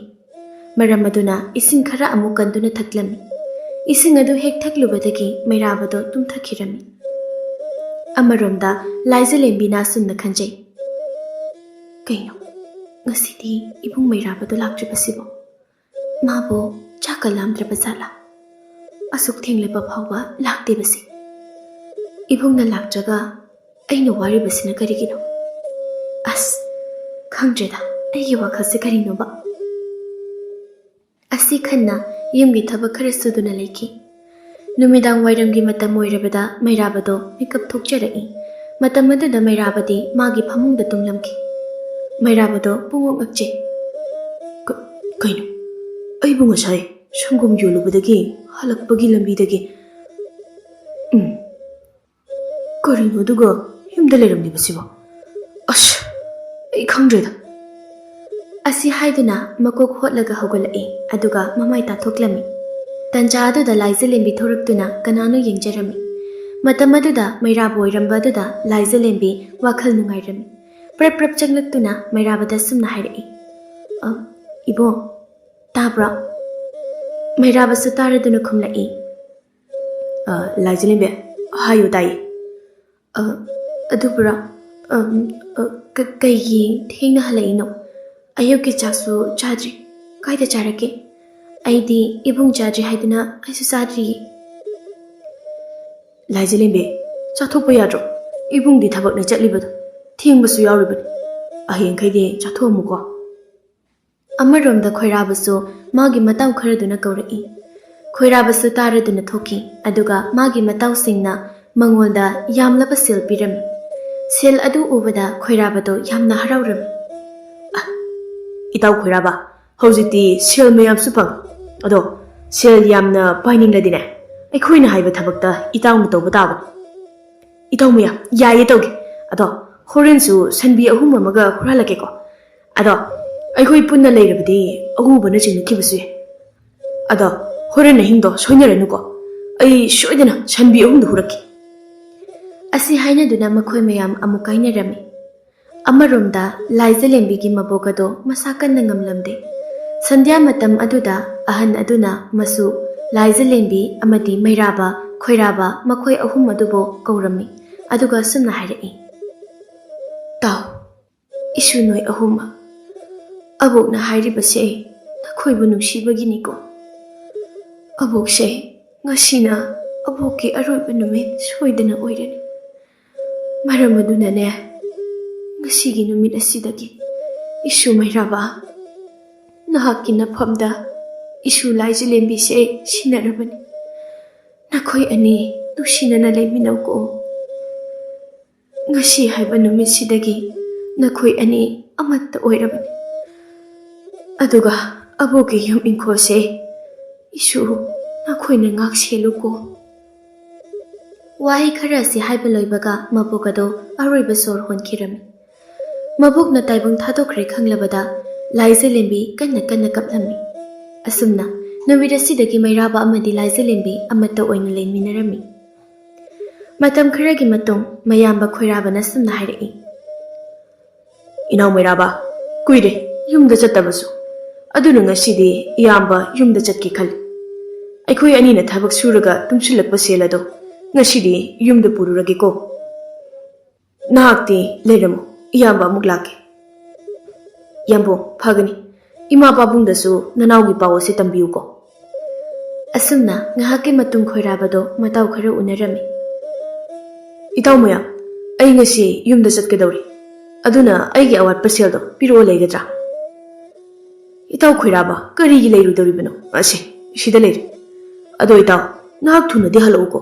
ꯃꯔꯝ ꯑꯗꯨꯅ ꯏꯁꯤꯡ ꯈꯔ ꯑꯃꯨꯛ ꯀꯟꯗꯨꯅ ꯊꯛꯂꯝꯃꯤ ꯏꯁꯤꯡ ꯑꯗꯨ ꯍꯦꯛ ꯊꯛꯂꯨꯕꯗꯒꯤ ꯃꯩꯔꯥꯕꯗꯣ ꯇꯨꯝꯊꯈꯤꯔꯝꯃꯤ ꯑꯃꯔꯣꯝꯗ ꯂꯥꯏꯖꯂꯦꯝꯕꯤꯅ ꯑꯁꯨꯝꯅ ꯈꯟꯖꯩ ꯀꯩꯅꯣ ꯉꯁꯤꯗꯤ ꯏꯕꯨꯡ ꯃꯩꯔꯥꯕꯗꯣ ꯂꯥꯛꯇ꯭ꯔꯤꯕꯁꯤꯕꯣ ꯃꯥꯕꯨ ꯆꯥꯛꯀ ꯂꯥꯝꯗ꯭ꯔꯕ ꯖꯥꯠꯂꯥ ꯑꯁꯨꯛ ꯊꯦꯡꯂꯕ ꯐꯥꯎꯕ ꯂꯥꯛꯇꯦꯕꯁꯤ ꯏꯕꯨꯡꯅ ꯂꯥꯛꯇ꯭ꯔꯒ ꯑꯩꯅ ꯋꯥꯔꯤꯕꯁꯤꯅ ꯀꯔꯤꯒꯤꯅꯣ ꯑꯁ ꯈꯪꯗ꯭ꯔꯦꯗ ꯑꯩꯒꯤ ꯋꯥꯈꯜꯁꯦ ꯀꯔꯤꯅꯣꯕ ꯑꯁꯤ ꯈꯟꯅ ꯌꯨꯝꯒꯤ ꯊꯕꯛ ꯈꯔ ꯁꯨꯗꯨꯅ ꯂꯩꯈꯤ ꯅꯨꯃꯤꯗꯥꯡ ꯋꯥꯏꯔꯝꯒꯤ ꯃꯇꯝ ꯑꯣꯏꯔꯕꯗ ꯃꯩꯔꯥꯕꯗꯣ ꯃꯤꯀꯞ ꯊꯣꯛꯆꯔꯛꯏ ꯃꯇꯝ ꯑꯗꯨꯗ ꯃꯩꯔꯥꯕꯗꯤ ꯃꯥꯒꯤ ꯐꯃꯨꯡꯗ ꯇꯨꯝꯂꯝꯈꯤ ꯃꯩꯔꯥꯕꯗꯣ ꯄꯨꯡꯉꯣꯛ ꯉꯛꯆꯩ ꯀꯩꯅꯣ ꯑꯩꯕꯨ ꯉꯁꯥꯏ ꯁꯪꯒꯣꯝ ꯌꯣꯜꯂꯨꯕꯗꯒꯤ ꯍꯜꯂꯛꯄꯒꯤ ꯂꯝꯕꯤꯗꯒꯤ ꯀꯔꯤꯅꯣ ꯑꯗꯨꯒ ꯌꯨꯝꯗ ꯂꯩꯔꯝꯂꯤꯕꯁꯤꯕꯣ ꯑꯁ ꯑꯩ ꯈꯪꯗ꯭ꯔꯦꯗ ꯑꯁꯤ ꯍꯥꯏꯗꯨꯅ ꯃꯀꯣꯛ ꯍꯣꯠꯂꯒ ꯍꯧꯒꯠꯂꯛꯏ ꯑꯗꯨꯒ ꯃꯃꯥꯏ ꯇꯥꯊꯣꯛꯂꯝꯃꯤ꯫ ꯇꯟꯖꯥ ꯑꯗꯨꯗ ꯂꯥꯏꯖꯂꯦꯝꯕꯤ ꯊꯣꯔꯛꯇꯨꯅ ꯀꯅꯥꯅꯣ ꯌꯦꯡꯖꯔꯝꯃꯤ꯫ ꯃꯇꯝ ꯑꯗꯨꯗ ꯃꯩꯔꯥꯕ ꯑꯣꯏꯔꯝꯕ ꯑꯗꯨꯗ ꯂꯥꯏꯖꯂꯦꯝꯕꯤ ꯋꯥꯈꯜ ꯅꯨꯡꯉꯥꯏꯔꯝꯃꯤ꯫ ꯄ꯭ꯔꯞ ꯄ꯭ꯔꯞ ꯆꯪꯂꯛꯇꯨꯅ ꯃꯩꯔꯥꯕꯗ ꯁꯨꯝꯅ ꯍꯥꯏꯔꯛꯏ, "ꯏꯕꯣ, ꯇꯥꯕ꯭ꯔꯣ?" ꯃꯩꯔꯥꯕꯁꯨ ꯇꯥꯔꯗꯨꯅ ꯈꯨꯝꯂꯛꯏ, ꯂꯥꯏꯖꯂꯦꯝꯕꯤ, ꯍꯥꯏꯌꯨ ꯇꯥꯏꯌꯦ꯫ ꯑꯗꯨꯕꯨꯔꯣ, ꯀꯩꯒꯤ ꯊꯦꯡꯅ ꯍꯜꯂꯛꯏꯅꯣ? ꯑꯌꯨꯛꯀꯤ ꯆꯥꯛꯁꯨ ꯆꯥꯗ꯭ꯔꯤ, ꯀꯥꯏꯗ ꯆꯥꯔꯛꯀꯦ? ꯑꯩꯗꯤ ꯏꯕꯨꯡ ꯆꯥꯗ꯭ꯔꯤ ꯍꯥꯏꯗꯨꯅ ꯑꯩꯁꯨ ꯆꯥꯗ꯭ꯔꯤꯌꯦ꯫ ꯂꯥꯏꯖꯂꯦꯝꯕꯤ, ꯆꯥꯊꯣꯛꯄ ꯌꯥꯗ꯭ꯔꯣ? ꯏꯕꯨꯡꯗꯤ ꯊꯕꯛꯅ ꯆꯠꯂꯤꯕꯗꯣ, ꯊꯦꯡꯕꯁꯨ ꯌꯥꯎꯔꯤꯕꯅꯤ꯫ ꯍꯌꯦꯡꯈꯩꯗꯤ ꯆꯥꯊꯣꯛꯑꯝꯃꯨꯀꯣ꯫ ꯑꯃꯔꯣꯝꯗ ꯈꯣꯏꯔꯥꯕꯁꯨ ꯃꯥꯒꯤ ꯃꯇꯥꯎ ꯈꯔꯗꯨꯅ ꯀꯧꯔꯛꯏ꯫ ꯈꯣꯏꯔꯥꯕꯁꯨ ꯇꯥꯔꯗꯨꯅ ꯊꯣꯛꯈꯤ ꯑꯗꯨꯒ ꯃꯥꯒꯤ ꯃꯇꯥꯎꯁꯤꯡꯅ ꯃꯉꯣꯟꯗ ꯌꯥꯝꯂꯕ ꯁꯦꯜ ꯄꯤꯔꯝꯃꯤ꯫ ꯁꯦꯜ ꯑꯗꯨ ꯎꯕꯗ ꯈꯣꯏꯔꯥꯕꯗꯣ ꯌꯥꯝꯅ ꯍꯔꯥꯎꯔꯝꯃꯤ꯫ ꯏꯇꯥꯎ ꯈꯣꯏꯔꯥꯕ, ꯍꯧꯖꯤꯛꯇꯤ ꯁꯦꯜ ꯃꯌꯥꯝꯁꯨ ꯐꯪꯉꯤ꯫ ꯑꯗꯣ ꯁꯦꯜ ꯌꯥꯝꯅ ꯄꯥꯏꯅꯤꯡꯂꯗꯤꯅꯦ, ꯑꯩꯈꯣꯏꯅ ꯍꯥꯏꯕ ꯊꯕꯛꯇ ꯏꯇꯥꯎꯅ ꯇꯧꯕ ꯇꯥꯕꯅꯤ꯫ ꯏꯇꯥꯎ ꯃꯌꯥꯝ, ꯌꯥꯏꯌꯦ ꯇꯧꯒꯦ꯫ ꯑꯗꯣ ꯍꯣꯔꯦꯟꯁꯨ ꯁꯟꯕꯤ 3 ꯑꯃꯒ ꯍꯨꯔꯥꯜꯂꯛꯀꯦꯀꯣ꯫ ꯑꯗꯣ ꯑꯩꯈꯣꯏ ꯄꯨꯟꯅ ꯂꯩꯔꯕꯗꯤ ꯑꯎꯕꯅ ꯆꯤꯡꯅꯈꯤꯕꯁꯨ ꯌꯥꯏ꯫ ꯑꯗꯣ ꯍꯣꯔꯦꯟ ꯑꯍꯤꯡꯗꯣ ꯁꯣꯏꯅꯔꯅꯨꯀꯣ, ꯑꯩ ꯁꯣꯏꯗꯅ ꯁꯟꯕꯤ 3ꯗꯨ ꯍꯨꯔꯛꯈꯤ꯫ ꯑꯁꯤ ꯍꯥꯏꯅꯗꯨꯅ ꯃꯈꯣꯏ ꯃꯌꯥꯝ ꯑꯃꯨꯛ ꯀꯥꯏꯅꯔꯝꯃꯤ꯫ ꯑꯃꯔꯣꯝꯗ ꯂꯥꯏꯖꯂꯦꯝꯕꯤꯒꯤ ꯃꯕꯣꯛ ꯑꯗꯣ ꯃꯁꯥ ꯀꯟꯅ ꯉꯝꯂꯝꯗꯦ꯫ ꯁꯟꯙ꯭ꯌꯥ ꯃꯇꯝ ꯑꯗꯨꯗ ꯑꯍꯟ ꯑꯗꯨꯅ ꯃꯁꯨ ꯂꯥꯏꯖꯂꯦꯝꯕꯤ ꯑꯃꯗꯤ ꯃꯩꯔꯥꯕ, ꯈꯣꯏꯔꯥꯕ ꯃꯈꯣꯏ 3 ꯑꯗꯨꯕꯨ ꯀꯧꯔꯝꯃꯤ ꯑꯗꯨꯒ ꯁꯨꯝꯅ ꯍꯥꯏꯔꯛꯏ, "ꯇꯥꯎ, ꯏꯁꯨ ꯅꯣꯏ 3ꯃꯛ, ꯑꯕꯣꯛꯅ ꯍꯥꯏꯔꯤꯕꯁꯦ ꯅꯈꯣꯏꯕꯨ ꯅꯨꯡꯁꯤꯕꯒꯤꯅꯤꯀꯣ꯫ ꯑꯕꯣꯛꯁꯦ ꯉꯁꯤꯅ ꯑꯕꯣꯛꯀꯤ ꯑꯔꯣꯏꯕ ꯅꯨꯃꯤꯠ ꯁꯣꯏꯗꯅ ꯑꯣꯏꯔꯅꯤ꯫ ꯃꯔꯝ ꯑꯗꯨꯅꯅꯦ, ꯉꯁꯤꯒꯤ ꯅꯨꯃꯤꯠ ꯑꯁꯤꯗꯒꯤ ꯏꯁꯨ ꯃꯩꯔꯥꯕ, ꯅꯍꯥꯛꯀꯤ ꯅꯐꯝꯗ ꯏꯁꯨ ꯂꯥꯏꯖꯂꯦꯝꯕꯤꯁꯦ ꯁꯤꯟꯅꯔꯕꯅꯤ꯫ ꯅꯈꯣꯏ ꯑꯅꯤ ꯅꯨꯡꯁꯤꯅꯅ ꯂꯩꯃꯤꯟꯅꯧꯀꯣ꯫ ꯉꯁꯤ ꯍꯥꯏꯕ ꯅꯨꯃꯤꯠꯁꯤꯗꯒꯤ ꯅꯈꯣꯏ ꯑꯅꯤ ꯑꯃꯠꯇ ꯑꯣꯏꯔꯕꯅꯤ꯫ ꯑꯗꯨꯒ ꯑꯕꯣꯛꯀꯤ ꯌꯨꯝ ꯏꯪꯈꯣꯜꯁꯦ ꯏꯁꯨ ꯅꯈꯣꯏꯅ ꯉꯥꯛ ꯁꯦꯜꯂꯨꯀꯣ." ꯋꯥꯍꯩ ꯈꯔ ꯑꯁꯤ ꯍꯥꯏꯕ ꯂꯣꯏꯕꯒ ꯃꯕꯣꯛ ꯑꯗꯣ ꯑꯔꯣꯏꯕ ꯁꯣꯔ ꯍꯣꯟꯈꯤꯔꯝꯃꯤ꯫ ꯃꯕꯣꯛꯅ ꯇꯥꯏꯕꯪ ꯊꯥꯗꯣꯛꯈ꯭ꯔꯦ ꯈꯪꯂꯕꯗ ꯂꯥꯏꯖꯂꯦꯝꯕꯤ ꯀꯟꯅ ꯀꯟꯅ ꯀꯞꯂꯝꯃꯤ꯫ ꯑꯁꯨꯝꯅ ꯅꯨꯃꯤꯠ ꯑꯁꯤꯗꯒꯤ ꯃꯩꯔꯥꯕ ꯑꯃꯗꯤ ꯂꯥꯏꯖꯂꯦꯝꯕꯤ ꯑꯃꯠꯇ ꯑꯣꯏꯅ ꯂꯩꯃꯤꯟꯅꯔꯝꯃꯤ꯫ ꯃꯇꯝ ꯈꯔꯒꯤ ꯃꯇꯨꯡ ꯃꯌꯥꯝꯕ ꯈꯣꯏꯔꯥꯕꯅ ꯁꯨꯝꯅ ꯍꯥꯏꯔꯛꯏ, "ꯏꯅꯥꯎ ꯃꯩꯔꯥꯕ, ꯀꯨꯏꯔꯦ ꯌꯨꯝꯗ ꯆꯠꯇꯕꯁꯨ꯫ ꯑꯗꯨꯅ ꯉꯁꯤꯗꯤ ꯏꯌꯥꯝꯕ ꯌꯨꯝꯗ ꯆꯠꯀꯦ ꯈꯜꯂꯤ꯫ ꯑꯩꯈꯣꯏ ꯑꯅꯤꯅ ꯊꯕꯛ ꯁꯨꯔꯒ ꯇꯨꯡꯁꯤꯜꯂꯛꯄ ꯁꯦꯜ ꯑꯗꯣ ꯉꯁꯤꯗꯤ ꯌꯨꯝꯗ ꯄꯨꯔꯨꯔꯒꯦꯀꯣ꯫ ꯅꯍꯥꯛꯇꯤ ꯂꯩꯔꯝꯃꯨ, ꯏꯌꯥꯝꯕ ꯑꯃꯨꯛ ꯂꯥꯛꯀꯦ꯫ ꯌꯥꯝꯕꯣꯡ, ꯐꯒꯅꯤ꯫ ꯏꯃꯥ ꯄꯥꯕꯨꯡꯗꯁꯨ ꯅꯅꯥꯎꯒꯤ ꯄꯥꯎ ꯑꯁꯤ ꯇꯝꯕꯤꯌꯨꯀꯣ." ꯑꯁꯨꯝꯅ ꯉꯥꯏꯍꯥꯛꯀꯤ ꯃꯇꯨꯡ ꯈꯣꯏꯔꯥꯕꯗꯣ ꯃꯇꯥꯎ ꯈꯔ ꯎꯅꯔꯝꯃꯤ꯫ "ꯏꯇꯥꯎ ꯃꯌꯥꯝ, ꯑꯩ ꯉꯁꯤ ꯌꯨꯝꯗ ꯆꯠꯀꯗꯧꯔꯤ꯫ ꯑꯗꯨꯅ ꯑꯩꯒꯤ ꯑꯋꯥꯠꯄ ꯁꯦꯜꯗꯣ ꯄꯤꯔꯛꯑꯣ ꯂꯩꯒꯗ꯭ꯔꯥ?" "ꯏꯇꯥꯎ ꯈꯣꯏꯔꯥꯕ, ꯀꯔꯤꯒꯤ ꯂꯩꯔꯨꯗꯧꯔꯤꯕꯅꯣ? ꯁꯤꯗ ꯂꯩꯔꯦ꯫ ꯑꯗꯣ ꯏꯇꯥꯎ, ꯅꯍꯥꯛ ꯊꯨꯅꯗꯤ ꯍꯜꯂꯛꯎꯀꯣ꯫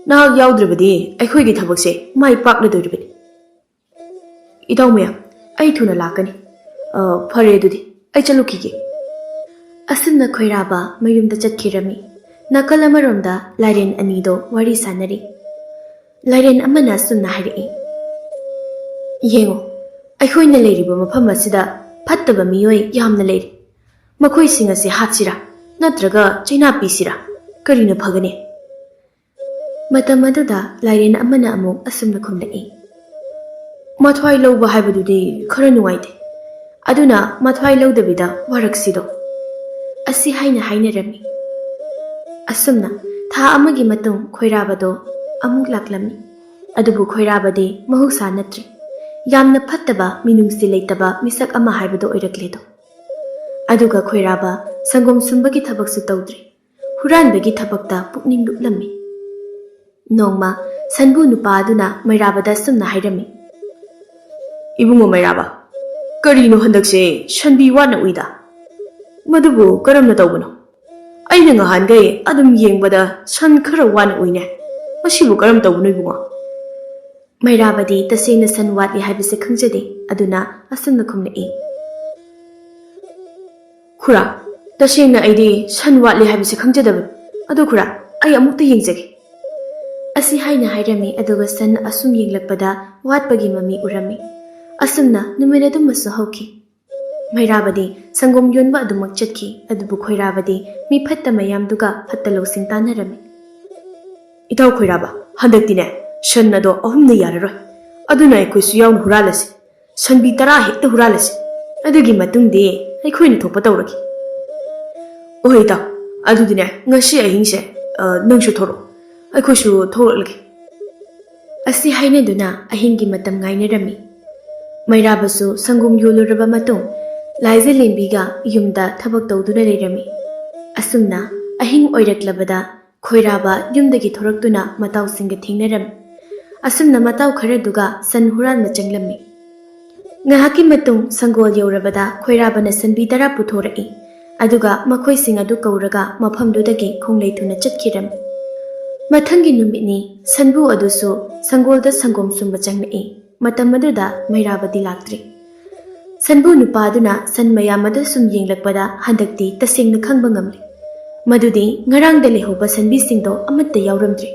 ꯅꯍꯥꯛ ꯌꯥꯎꯗ꯭ꯔꯕꯗꯤ ꯑꯩꯈꯣꯏꯒꯤ ꯊꯕꯛꯁꯦ ꯃꯥꯏ ꯄꯥꯛꯂꯗꯧꯔꯤꯕꯅꯤ." "ꯏꯇꯥꯎ ꯃꯌꯥꯝ, ꯑꯩ ꯊꯨꯅ ꯂꯥꯛꯀꯅꯤ꯫ ꯐꯔꯦ ꯑꯗꯨꯗꯤ ꯑꯩ ꯆꯠꯂꯨꯈꯤꯒꯦ." ꯑꯁꯨꯝꯅ ꯈꯣꯏꯔꯥꯕ ꯃꯌꯨꯝꯗ ꯆꯠꯈꯤꯔꯝꯃꯤ꯫ ꯅꯥꯀꯜ ꯑꯃꯔꯣꯝꯗ ꯂꯥꯏꯔꯦꯟ ꯑꯅꯤꯗꯣ ꯋꯥꯔꯤ ꯁꯥꯟꯅꯔꯤ꯫ ꯂꯥꯏꯔꯦꯟ ꯑꯃꯅ ꯑꯁꯨꯝꯅ ꯍꯥꯏꯔꯛꯏ, "ꯌꯦꯡꯉꯣ, ꯑꯩꯈꯣꯏꯅ ꯂꯩꯔꯤꯕ ꯃꯐꯝ ꯑꯁꯤꯗ ꯐꯠꯇꯕ ꯃꯤꯑꯣꯏ ꯌꯥꯝꯅ ꯂꯩꯔꯤ꯫ ꯃꯈꯣꯏꯁꯤꯡ ꯑꯁꯤ ꯍꯥꯠꯁꯤꯔꯥ ꯅꯠꯇ꯭ꯔꯒ ꯆꯩꯅꯥ ꯄꯤꯁꯤꯔꯥ? ꯀꯔꯤꯅ ꯐꯒꯅꯤ?" ꯃꯇꯝ ꯑꯗꯨꯗ ꯂꯥꯏꯔꯦꯟ ꯑꯃꯅ ꯑꯃꯨꯛ ꯑꯁꯨꯝꯅ ꯈꯨꯝꯂꯛꯏ, "ꯃꯊ꯭ꯋꯥꯏ ꯂꯧꯕ ꯍꯥꯏꯕꯗꯨꯗꯤ ꯈꯔ ꯅꯨꯡꯉꯥꯏꯇꯦ꯫ ꯑꯗꯨꯅ ꯃꯊ꯭ꯋꯥꯏ ꯂꯧꯗꯕꯤꯗ ꯋꯥꯔꯛꯁꯤꯗꯣ." ꯑꯁꯤ ꯍꯥꯏꯅ ꯍꯥꯏꯅꯔꯝꯃꯤ꯫ ꯑꯁꯨꯝꯅ ꯊꯥ ꯑꯃꯒꯤ ꯃꯇꯨꯡ ꯈꯣꯏꯔꯥꯕꯗꯣ ꯑꯃꯨꯛ ꯂꯥꯛꯂꯝꯃꯤ꯫ ꯑꯗꯨꯕꯨ ꯈꯣꯏꯔꯥꯕꯗꯤ ꯃꯍꯧꯁꯥ ꯅꯠꯇ꯭ꯔꯤ, ꯌꯥꯝꯅ ꯐꯠꯇꯕ ꯃꯤꯅꯨꯡꯁꯤ ꯂꯩꯇꯕ ꯃꯤꯁꯛ ꯑꯃ ꯍꯥꯏꯕꯗꯣ ꯑꯣꯏꯔꯛꯂꯦꯗꯣ꯫ ꯑꯗꯨꯒ ꯈꯣꯏꯔꯥꯕ ꯁꯪꯒꯣꯝ ꯁꯨꯝꯕꯒꯤ ꯊꯕꯛꯁꯨ ꯇꯧꯗ꯭ꯔꯤ, ꯍꯨꯔꯥꯟꯕꯒꯤ ꯊꯕꯛꯇ ꯄꯨꯛꯅꯤꯡ ꯂꯨꯞꯂꯝꯃꯤ꯫ ꯅꯣꯡꯃ ꯁꯟꯕꯨ ꯅꯨꯄꯥ ꯑꯗꯨꯅ ꯃꯩꯔꯥꯕꯗ ꯁꯨꯝꯅ ꯍꯥꯏꯔꯝꯃꯤ, "ꯏꯕꯨꯡꯉꯣ ꯃꯩꯔꯥꯕ, ꯀꯔꯤꯅꯣ ꯍꯟꯗꯛꯁꯦ ꯁꯟꯕꯤ ꯋꯥꯠꯅ ꯎꯏꯗ? ꯃꯗꯨꯕꯨ ꯀꯔꯝꯅ ꯇꯧꯕꯅꯣ? ꯑꯩꯅ ꯉꯍꯥꯟꯈꯩ ꯑꯗꯨꯝ ꯌꯦꯡꯕꯗ ꯁꯟ ꯈꯔ ꯋꯥꯠꯅ ꯎꯏꯅꯦ꯫ ꯃꯁꯤꯕꯨ ꯀꯔꯝ ꯇꯧꯕꯅꯣ ꯏꯕꯨꯡꯉꯣ?" ꯃꯩꯔꯥꯕꯗꯤ ꯇꯁꯦꯡꯅ ꯁꯟ ꯋꯥꯠꯂꯤ ꯍꯥꯏꯕꯁꯦ ꯈꯪꯖꯗꯦ, ꯑꯗꯨꯅ ꯑꯁꯨꯝꯅ ꯈꯨꯝꯂꯛꯏ, "ꯈꯨꯔꯥ, ꯇꯁꯦꯡꯅ ꯑꯩꯗꯤ ꯁꯟ ꯋꯥꯠꯂꯤ ꯍꯥꯏꯕꯁꯦ ꯈꯪꯖꯗꯕꯅꯤ꯫ ꯑꯗꯣ ꯈꯨꯔꯥ, ꯑꯩ ꯑꯃꯨꯛꯇ ꯌꯦꯡꯖꯒꯦ." ꯑꯁꯤ ꯍꯥꯏꯅ ꯍꯥꯏꯔꯝꯃꯤ ꯑꯗꯨꯒ ꯁꯟ ꯑꯁꯨꯝ ꯌꯦꯡꯂꯛꯄꯗ ꯋꯥꯠꯄꯒꯤ ꯃꯃꯤ ꯎꯔꯝꯃꯤ꯫ ꯑꯁꯨꯝꯅ ꯅꯨꯃꯤꯠ ꯑꯗꯨꯃꯁꯨ ꯍꯧꯈꯤ꯫ ꯃꯩꯔꯥꯕꯗꯤ ꯁꯪꯒꯣꯝ ꯌꯣꯟꯕ ꯑꯗꯨꯃꯛ ꯆꯠꯈꯤ ꯑꯗꯨꯕꯨ ꯈꯣꯏꯔꯥꯕꯗꯤ ꯃꯤ ꯐꯠꯇ ꯃꯌꯥꯝꯗꯨꯒ ꯐꯠꯇ ꯂꯧꯁꯤꯡ ꯇꯥꯟꯅꯔꯝꯃꯤ꯫ ꯏꯇꯥꯎ ꯈꯣꯏꯔꯥꯕ, ꯍꯟꯗꯛꯇꯤꯅꯦ ꯁꯟ ꯑꯗꯣ 3ꯅ ꯌꯥꯔꯔꯣꯏ, ꯑꯗꯨꯅ ꯑꯩꯈꯣꯏꯁꯨ ꯌꯥꯎꯅ ꯍꯨꯔꯥꯜꯂꯁꯤ, ꯁꯟꯕꯤ 10 ꯍꯦꯛꯇ ꯍꯨꯔꯥꯜꯂꯁꯤ, ꯑꯗꯨꯒꯤ ꯃꯇꯨꯡꯗꯤ ꯑꯩꯈꯣꯏꯅ ꯊꯣꯛꯄ ꯇꯧꯔꯒꯦ꯫ ꯑꯣꯍꯣꯏ ꯏꯇꯥꯎ, ꯑꯗꯨꯗꯤꯅꯦ ꯉꯁꯤ ꯑꯍꯤꯡꯁꯦ ꯅꯪꯁꯨ ꯊꯣꯔꯛꯑꯣ, ꯑꯩꯈꯣꯏꯁꯨ ꯊꯣꯛꯂꯛꯂꯒꯦ꯫ ꯑꯁꯤ ꯍꯥꯏꯅꯗꯨꯅ ꯑꯍꯤꯡꯒꯤ ꯃꯇꯝ ꯉꯥꯏꯅꯔꯝꯃꯤ꯫ ꯃꯩꯔꯥꯕꯁꯨ ꯁꯪꯒꯣꯝ ꯌꯣꯜꯂꯨꯔꯕ ꯃꯇꯨꯡ ꯂꯥꯏꯖꯂꯦꯝꯕꯤꯒ ꯌꯨꯝꯗ ꯊꯕꯛ ꯇꯧꯗꯨꯅ ꯂꯩꯔꯝꯃꯤ꯫ ꯑꯁꯨꯝꯅ ꯑꯍꯤꯡ ꯑꯣꯏꯔꯛꯂꯕꯗ ꯈꯣꯏꯔꯥꯕ ꯌꯨꯝꯗꯒꯤ ꯊꯣꯔꯛꯇꯨꯅ ꯃꯇꯥꯎꯁꯤꯡꯒ ꯊꯦꯡꯅꯔꯝꯃꯤ꯫ ꯑꯁꯨꯝꯅ ꯃꯇꯥꯎ ꯈꯔꯗꯨꯒ ꯁꯟ ꯍꯨꯔꯥꯟꯕ ꯆꯪꯂꯝꯃꯤ꯫ ꯉꯥꯏꯍꯥꯛꯀꯤ ꯃꯇꯨꯡ ꯁꯪꯒꯣꯜ ꯌꯧꯔꯕꯗ ꯈꯣꯏꯔꯥꯕꯅ ꯁꯟꯕꯤ 10 ꯄꯨꯊꯣꯔꯛꯏ, ꯑꯗꯨꯒ ꯃꯈꯣꯏꯁꯤꯡ ꯑꯗꯨ ꯀꯧꯔꯒ ꯃꯐꯝꯗꯨꯗꯒꯤ ꯈꯣꯡꯂꯩ ꯊꯨꯅ ꯆꯠꯈꯤꯔꯝꯃꯤ꯫ ꯃꯊꯪꯒꯤ ꯅꯨꯃꯤꯠꯅꯤ ꯁꯟꯕꯨ ꯑꯗꯨꯁꯨ ꯁꯪꯒꯣꯜꯗ ꯁꯪꯒꯣꯝ ꯁꯨꯝꯕ ꯆꯪꯂꯛꯏ꯫ ꯃꯇꯝ ꯑꯗꯨꯗ ꯃꯩꯔꯥꯕꯗꯤ ꯂꯥꯛꯇ꯭ꯔꯤ꯫ ꯁꯟꯕꯨ ꯅꯨꯄꯥꯗꯨꯅ ꯁꯟ ꯃꯌꯥꯝ ꯑꯗꯨ ꯁꯨꯝ ꯌꯦꯡꯂꯛꯄꯗ ꯍꯟꯗꯛꯇꯤ ꯇꯁꯦꯡꯅ ꯈꯪꯕ ꯉꯝꯂꯦ ꯃꯗꯨꯗꯤ ꯉꯔꯥꯡꯗ ꯂꯩꯍꯧꯕ ꯁꯟꯕꯤꯁꯤꯡꯗꯣ ꯑꯃꯠꯇ ꯌꯥꯎꯔꯝꯗ꯭ꯔꯤ꯫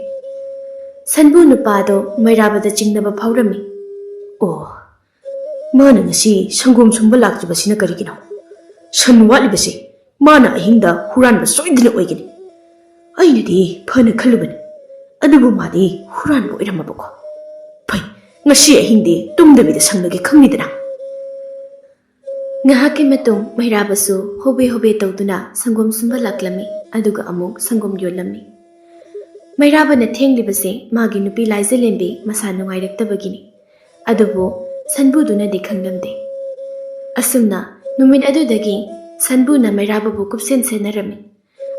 ꯁꯟꯕꯨ ꯅꯨꯄꯥꯗꯣ ꯃꯩꯔꯥꯕꯗ ꯆꯤꯡꯅꯕ ꯐꯥꯎꯔꯝꯃꯤ꯫ ꯑꯣ, ꯃꯥꯅ ꯉꯁꯤ ꯁꯪꯒꯣꯝ ꯁꯨꯝꯕ ꯂꯥꯛꯇ꯭ꯔꯤꯕꯁꯤꯅ ꯀꯔꯤꯒꯤꯅꯣ? ꯁꯟ ꯋꯥꯠꯂꯤꯕꯁꯦ ꯃꯥꯅ ꯑꯍꯤꯡꯗ ꯍꯨꯔꯥꯟꯕ ꯁꯣꯏꯗꯅ ꯑꯣꯏꯒꯅꯤ꯫ ꯑꯩꯅꯗꯤ ꯐꯅ ꯈꯜꯂꯨꯕꯅꯤ, ꯑꯗꯨꯕꯨ ꯃꯥꯗꯤ ꯍꯨꯔꯥꯟꯕ ꯑꯣꯏꯔꯝꯃꯕꯀꯣ꯫ ꯐꯩ, ꯉꯁꯤ ꯑꯍꯤꯡꯗꯤ ꯇꯨꯝꯗꯕꯤꯗ ꯁꯪꯂꯒꯦ ꯈꯪꯅꯤꯗꯅ꯫ ꯉꯥꯏꯍꯥꯛꯀꯤ ꯃꯇꯨꯡ ꯃꯩꯔꯥꯕꯁꯨ ꯍꯣꯕꯦ ꯍꯣꯕꯦ ꯇꯧꯗꯨꯅ ꯁꯪꯒꯣꯝ ꯁꯨꯝꯕ ꯂꯥꯛꯂꯝꯃꯤ, ꯑꯗꯨꯒ ꯑꯃꯨꯛ ꯁꯪꯒꯣꯝ ꯌꯣꯜꯂꯝꯃꯤ꯫ ꯃꯩꯔꯥꯕꯅ ꯊꯦꯡꯂꯤꯕꯁꯦ ꯃꯥꯒꯤ ꯅꯨꯄꯤ ꯂꯥꯏꯖꯂꯦꯝꯕꯤ ꯃꯁꯥ ꯅꯨꯡꯉꯥꯏꯔꯛꯇꯕꯒꯤꯅꯤ, ꯑꯗꯨꯕꯨ ꯁꯟꯕꯨꯗꯨꯅꯗꯤ ꯈꯪꯂꯝꯗꯦ꯫ ꯑꯁꯨꯝꯅ ꯅꯨꯃꯤꯠ ꯑꯗꯨꯗꯒꯤ ꯁꯟꯕꯨꯅ ꯃꯩꯔꯥꯕꯕꯨ ꯀꯨꯞꯁꯦꯟ ꯁꯦꯟꯅꯔꯝꯃꯤ꯫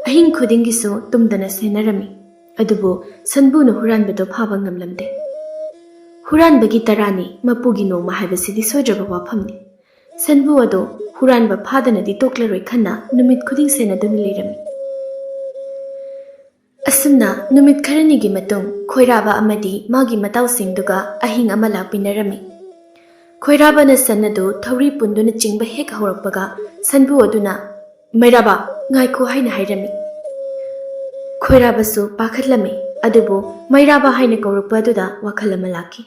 ꯑꯍꯤꯡ ꯈꯨꯗꯤꯡꯒꯤꯁꯨ ꯇꯨꯝꯗꯅ ꯁꯦꯟꯅꯔꯝꯃꯤ, ꯑꯗꯨꯕꯨ ꯁꯟꯕꯨꯅ ꯍꯨꯔꯥꯟꯕꯗꯣ ꯐꯥꯕ ꯉꯝꯂꯝꯗꯦ꯫ ꯍꯨꯔꯥꯟꯕꯒꯤ ꯇꯔꯥꯅꯤ ꯃꯄꯨꯒꯤ ꯅꯣꯡꯃ ꯍꯥꯏꯕꯁꯤꯗꯤ ꯁꯣꯏꯗ꯭ꯔꯕ ꯋꯥꯐꯝꯅꯤ꯫ ꯁꯟꯕꯨ ꯑꯗꯣ ꯍꯨꯔꯥꯟꯕ ꯐꯥꯗꯅꯗꯤ ꯇꯣꯛꯂꯔꯣꯏ ꯈꯟꯅ ꯅꯨꯃꯤꯠ ꯈꯨꯗꯤꯡ ꯁꯦꯟꯅꯗꯨꯅ ꯂꯩꯔꯝꯃꯤ꯫ ꯑꯁꯨꯝꯅ ꯅꯨꯃꯤꯠ ꯈꯔꯅꯤꯒꯤ ꯃꯇꯨꯡ ꯈꯣꯏꯔꯥꯕ ꯑꯃꯗꯤ ꯃꯥꯒꯤ ꯃꯇꯥꯎꯁꯤꯡꯗꯨꯒ ꯑꯍꯤꯡ ꯑꯃ ꯂꯥꯛꯄꯤꯅꯔꯝꯃꯤ꯫ ꯈꯣꯏꯔꯥꯕꯅ ꯁꯟ ꯑꯗꯨ ꯊꯧꯔꯤ ꯄꯨꯟꯗꯨꯅ ꯆꯤꯡꯕ ꯍꯦꯛ ꯍꯧꯔꯛꯄꯒ ꯁꯟꯕꯨ ꯑꯗꯨꯅ "ꯃꯩꯔꯥꯕ, ꯉꯥꯏꯈꯣ" ꯍꯥꯏꯅ ꯍꯥꯏꯔꯝꯃꯤ꯫ ꯈꯣꯏꯔꯥꯕꯁꯨ ꯄꯥꯈꯠꯂꯝꯃꯤ, ꯑꯗꯨꯕꯨ ꯃꯩꯔꯥꯕ ꯍꯥꯏꯅ ꯀꯧꯔꯛꯄ ꯑꯗꯨꯗ ꯋꯥꯈꯜ ꯑꯃ ꯂꯥꯛꯈꯤ꯫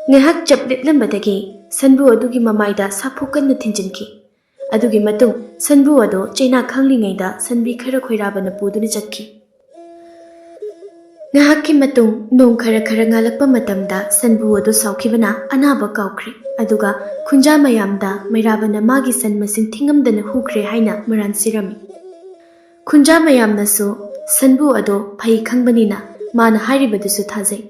ꯉꯥꯏꯍꯥꯛ ꯆꯞ ꯂꯦꯞꯂꯝꯕꯗꯒꯤ ꯁꯟꯕꯨ ꯑꯗꯨꯒꯤ ꯃꯃꯥꯏꯗ ꯁꯥꯐꯨ ꯀꯟꯅ ꯊꯤꯟꯖꯤꯟꯈꯤ꯫ ꯑꯗꯨꯒꯤ ꯃꯇꯨꯡ ꯁꯟꯕꯨ ꯑꯗꯨ ꯆꯩꯅꯥ ꯈꯪꯂꯤꯉꯩꯗ ꯁꯟꯕꯤ ꯈꯔ ꯈꯣꯏꯔꯥꯕꯅ ꯄꯨꯗꯨꯅ ꯆꯠꯈꯤ꯫ ꯉꯥꯏꯍꯥꯛꯀꯤ ꯃꯇꯨꯡ ꯅꯣꯡ ꯈꯔ ꯈꯔ ꯉꯥꯜꯂꯛꯄ ꯃꯇꯝꯗ ꯁꯟꯕꯨ ꯑꯗꯨ ꯁꯥꯎꯈꯤꯕꯅ ꯑꯅꯥꯕ ꯀꯥꯎꯈ꯭ꯔꯦ, ꯑꯗꯨꯒ ꯈꯨꯟꯖꯥ ꯃꯌꯥꯝꯗ ꯃꯩꯔꯥꯕꯅ ꯃꯥꯒꯤ ꯁꯟ ꯃꯁꯤꯡ ꯊꯤꯉꯝꯗꯅ ꯍꯨꯈ꯭ꯔꯦ ꯍꯥꯏꯅ ꯃꯔꯥꯟ ꯁꯤꯔꯝꯃꯤ꯫ ꯈꯨꯟꯖꯥ ꯃꯌꯥꯝꯅꯁꯨ ꯁꯟꯕꯨ ꯑꯗꯣ ꯐꯩ ꯈꯪꯕꯅꯤꯅ ꯃꯥꯅ ꯍꯥꯏꯔꯤꯕꯗꯨꯁꯨ ꯊꯥꯖꯩ꯫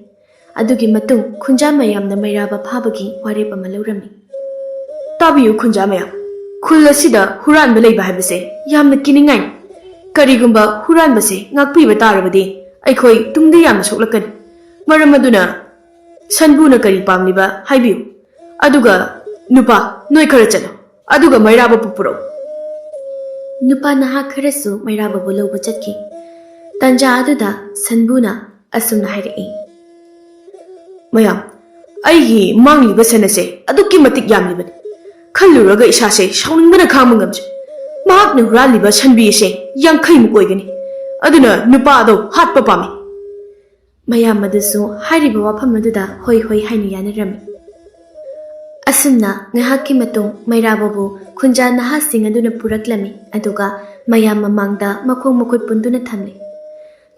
ꯑꯗꯨꯒꯤ ꯃꯇꯨꯡ ꯈꯨꯟꯖꯥ ꯃꯌꯥꯝꯅ ꯃꯩꯔꯥꯕ ꯐꯥꯕꯒꯤ ꯋꯥꯔꯦꯞ ꯑꯃ ꯂꯧꯔꯝꯃꯤ꯫ ꯇꯥꯕꯤꯌꯨ ꯈꯨꯟꯖꯥ ꯃꯌꯥꯝ, ꯈꯨꯜ ꯑꯁꯤꯗ ꯍꯨꯔꯥꯟꯕ ꯂꯩꯕ ꯍꯥꯏꯕꯁꯦ ꯌꯥꯝꯅ ꯀꯤꯅꯤꯡꯉꯥꯏꯅꯤ꯫ ꯀꯔꯤꯒꯨꯝꯕ ꯍꯨꯔꯥꯟꯕꯁꯦ ꯉꯥꯛꯄꯤꯕ ꯇꯥꯔꯕꯗꯤ ꯑꯩꯈꯣꯏ ꯇꯨꯡꯗ ꯌꯥꯝꯅ ꯁꯣꯛꯂꯛꯀꯅꯤ꯫ ꯃꯔꯝ ꯑꯗꯨꯅ ꯁꯟꯕꯨꯅ ꯀꯔꯤ ꯄꯥꯝꯂꯤꯕ ꯍꯥꯏꯕꯤꯌꯨ, ꯑꯗꯨꯒ ꯅꯨꯄꯥ ꯅꯣꯏ ꯈꯔ ꯆꯠꯂꯣ, ꯑꯗꯨꯒ ꯃꯩꯔꯥꯕꯕꯨ ꯄꯨꯔꯛꯎ꯫ ꯅꯨꯄꯥ ꯅꯍꯥ ꯈꯔꯁꯨ ꯃꯩꯔꯥꯕꯕꯨ ꯂꯧꯕ ꯆꯠꯈꯤ꯫ ꯇꯥꯟꯖꯥ ꯑꯗꯨꯗ ꯁꯟꯕꯨꯅ ꯑꯁꯨꯝꯅ ꯍꯥꯏꯔꯛꯏ꯫ ꯃꯌꯥꯝ, ꯑꯩꯒꯤ ꯃꯥꯡꯂꯤꯕ ꯁꯟ ꯑꯁꯦ ꯑꯗꯨꯛꯀꯤ ꯃꯇꯤꯛ ꯌꯥꯝꯂꯤꯕꯅꯤ꯫ ꯈꯜꯂꯨꯔꯒ ꯏꯁꯥꯁꯦ ꯁꯥꯎꯅꯤꯡꯕꯅ ꯈꯥꯡꯕ ꯉꯝꯗ꯭ꯔꯦ꯫ ꯃꯍꯥꯛꯅ ꯍꯨꯔꯥꯜꯂꯤꯕ ꯁꯟꯕꯤ ꯑꯁꯦ 50ꯃꯨꯛ ꯑꯣꯏꯒꯅꯤ, ꯑꯗꯨꯅ ꯅꯨꯄꯥ ꯑꯗꯣ ꯍꯥꯠꯄ ꯄꯥꯝꯃꯤ꯫ ꯃꯌꯥꯝ ꯑꯗꯨꯁꯨ ꯍꯥꯏꯔꯤꯕ ꯋꯥꯐꯝ ꯑꯗꯨꯗ ꯍꯣꯏ ꯍꯣꯏ ꯍꯥꯏꯅ ꯌꯥꯅꯔꯝꯃꯤ꯫ ꯑꯁꯨꯝꯅ ꯉꯥꯏꯍꯥꯛꯀꯤ ꯃꯇꯨꯡ ꯃꯩꯔꯥꯕꯕꯨ ꯈꯨꯟꯖꯥ ꯅꯍꯥꯁꯤꯡ ꯑꯗꯨꯅ ꯄꯨꯔꯛꯂꯝꯃꯤ, ꯑꯗꯨꯒ ꯃꯌꯥꯝ ꯃꯃꯥꯡꯗ ꯃꯈꯣꯡ ꯃꯈꯨꯠ ꯄꯨꯟꯗꯨꯅ ꯊꯝꯂꯤ꯫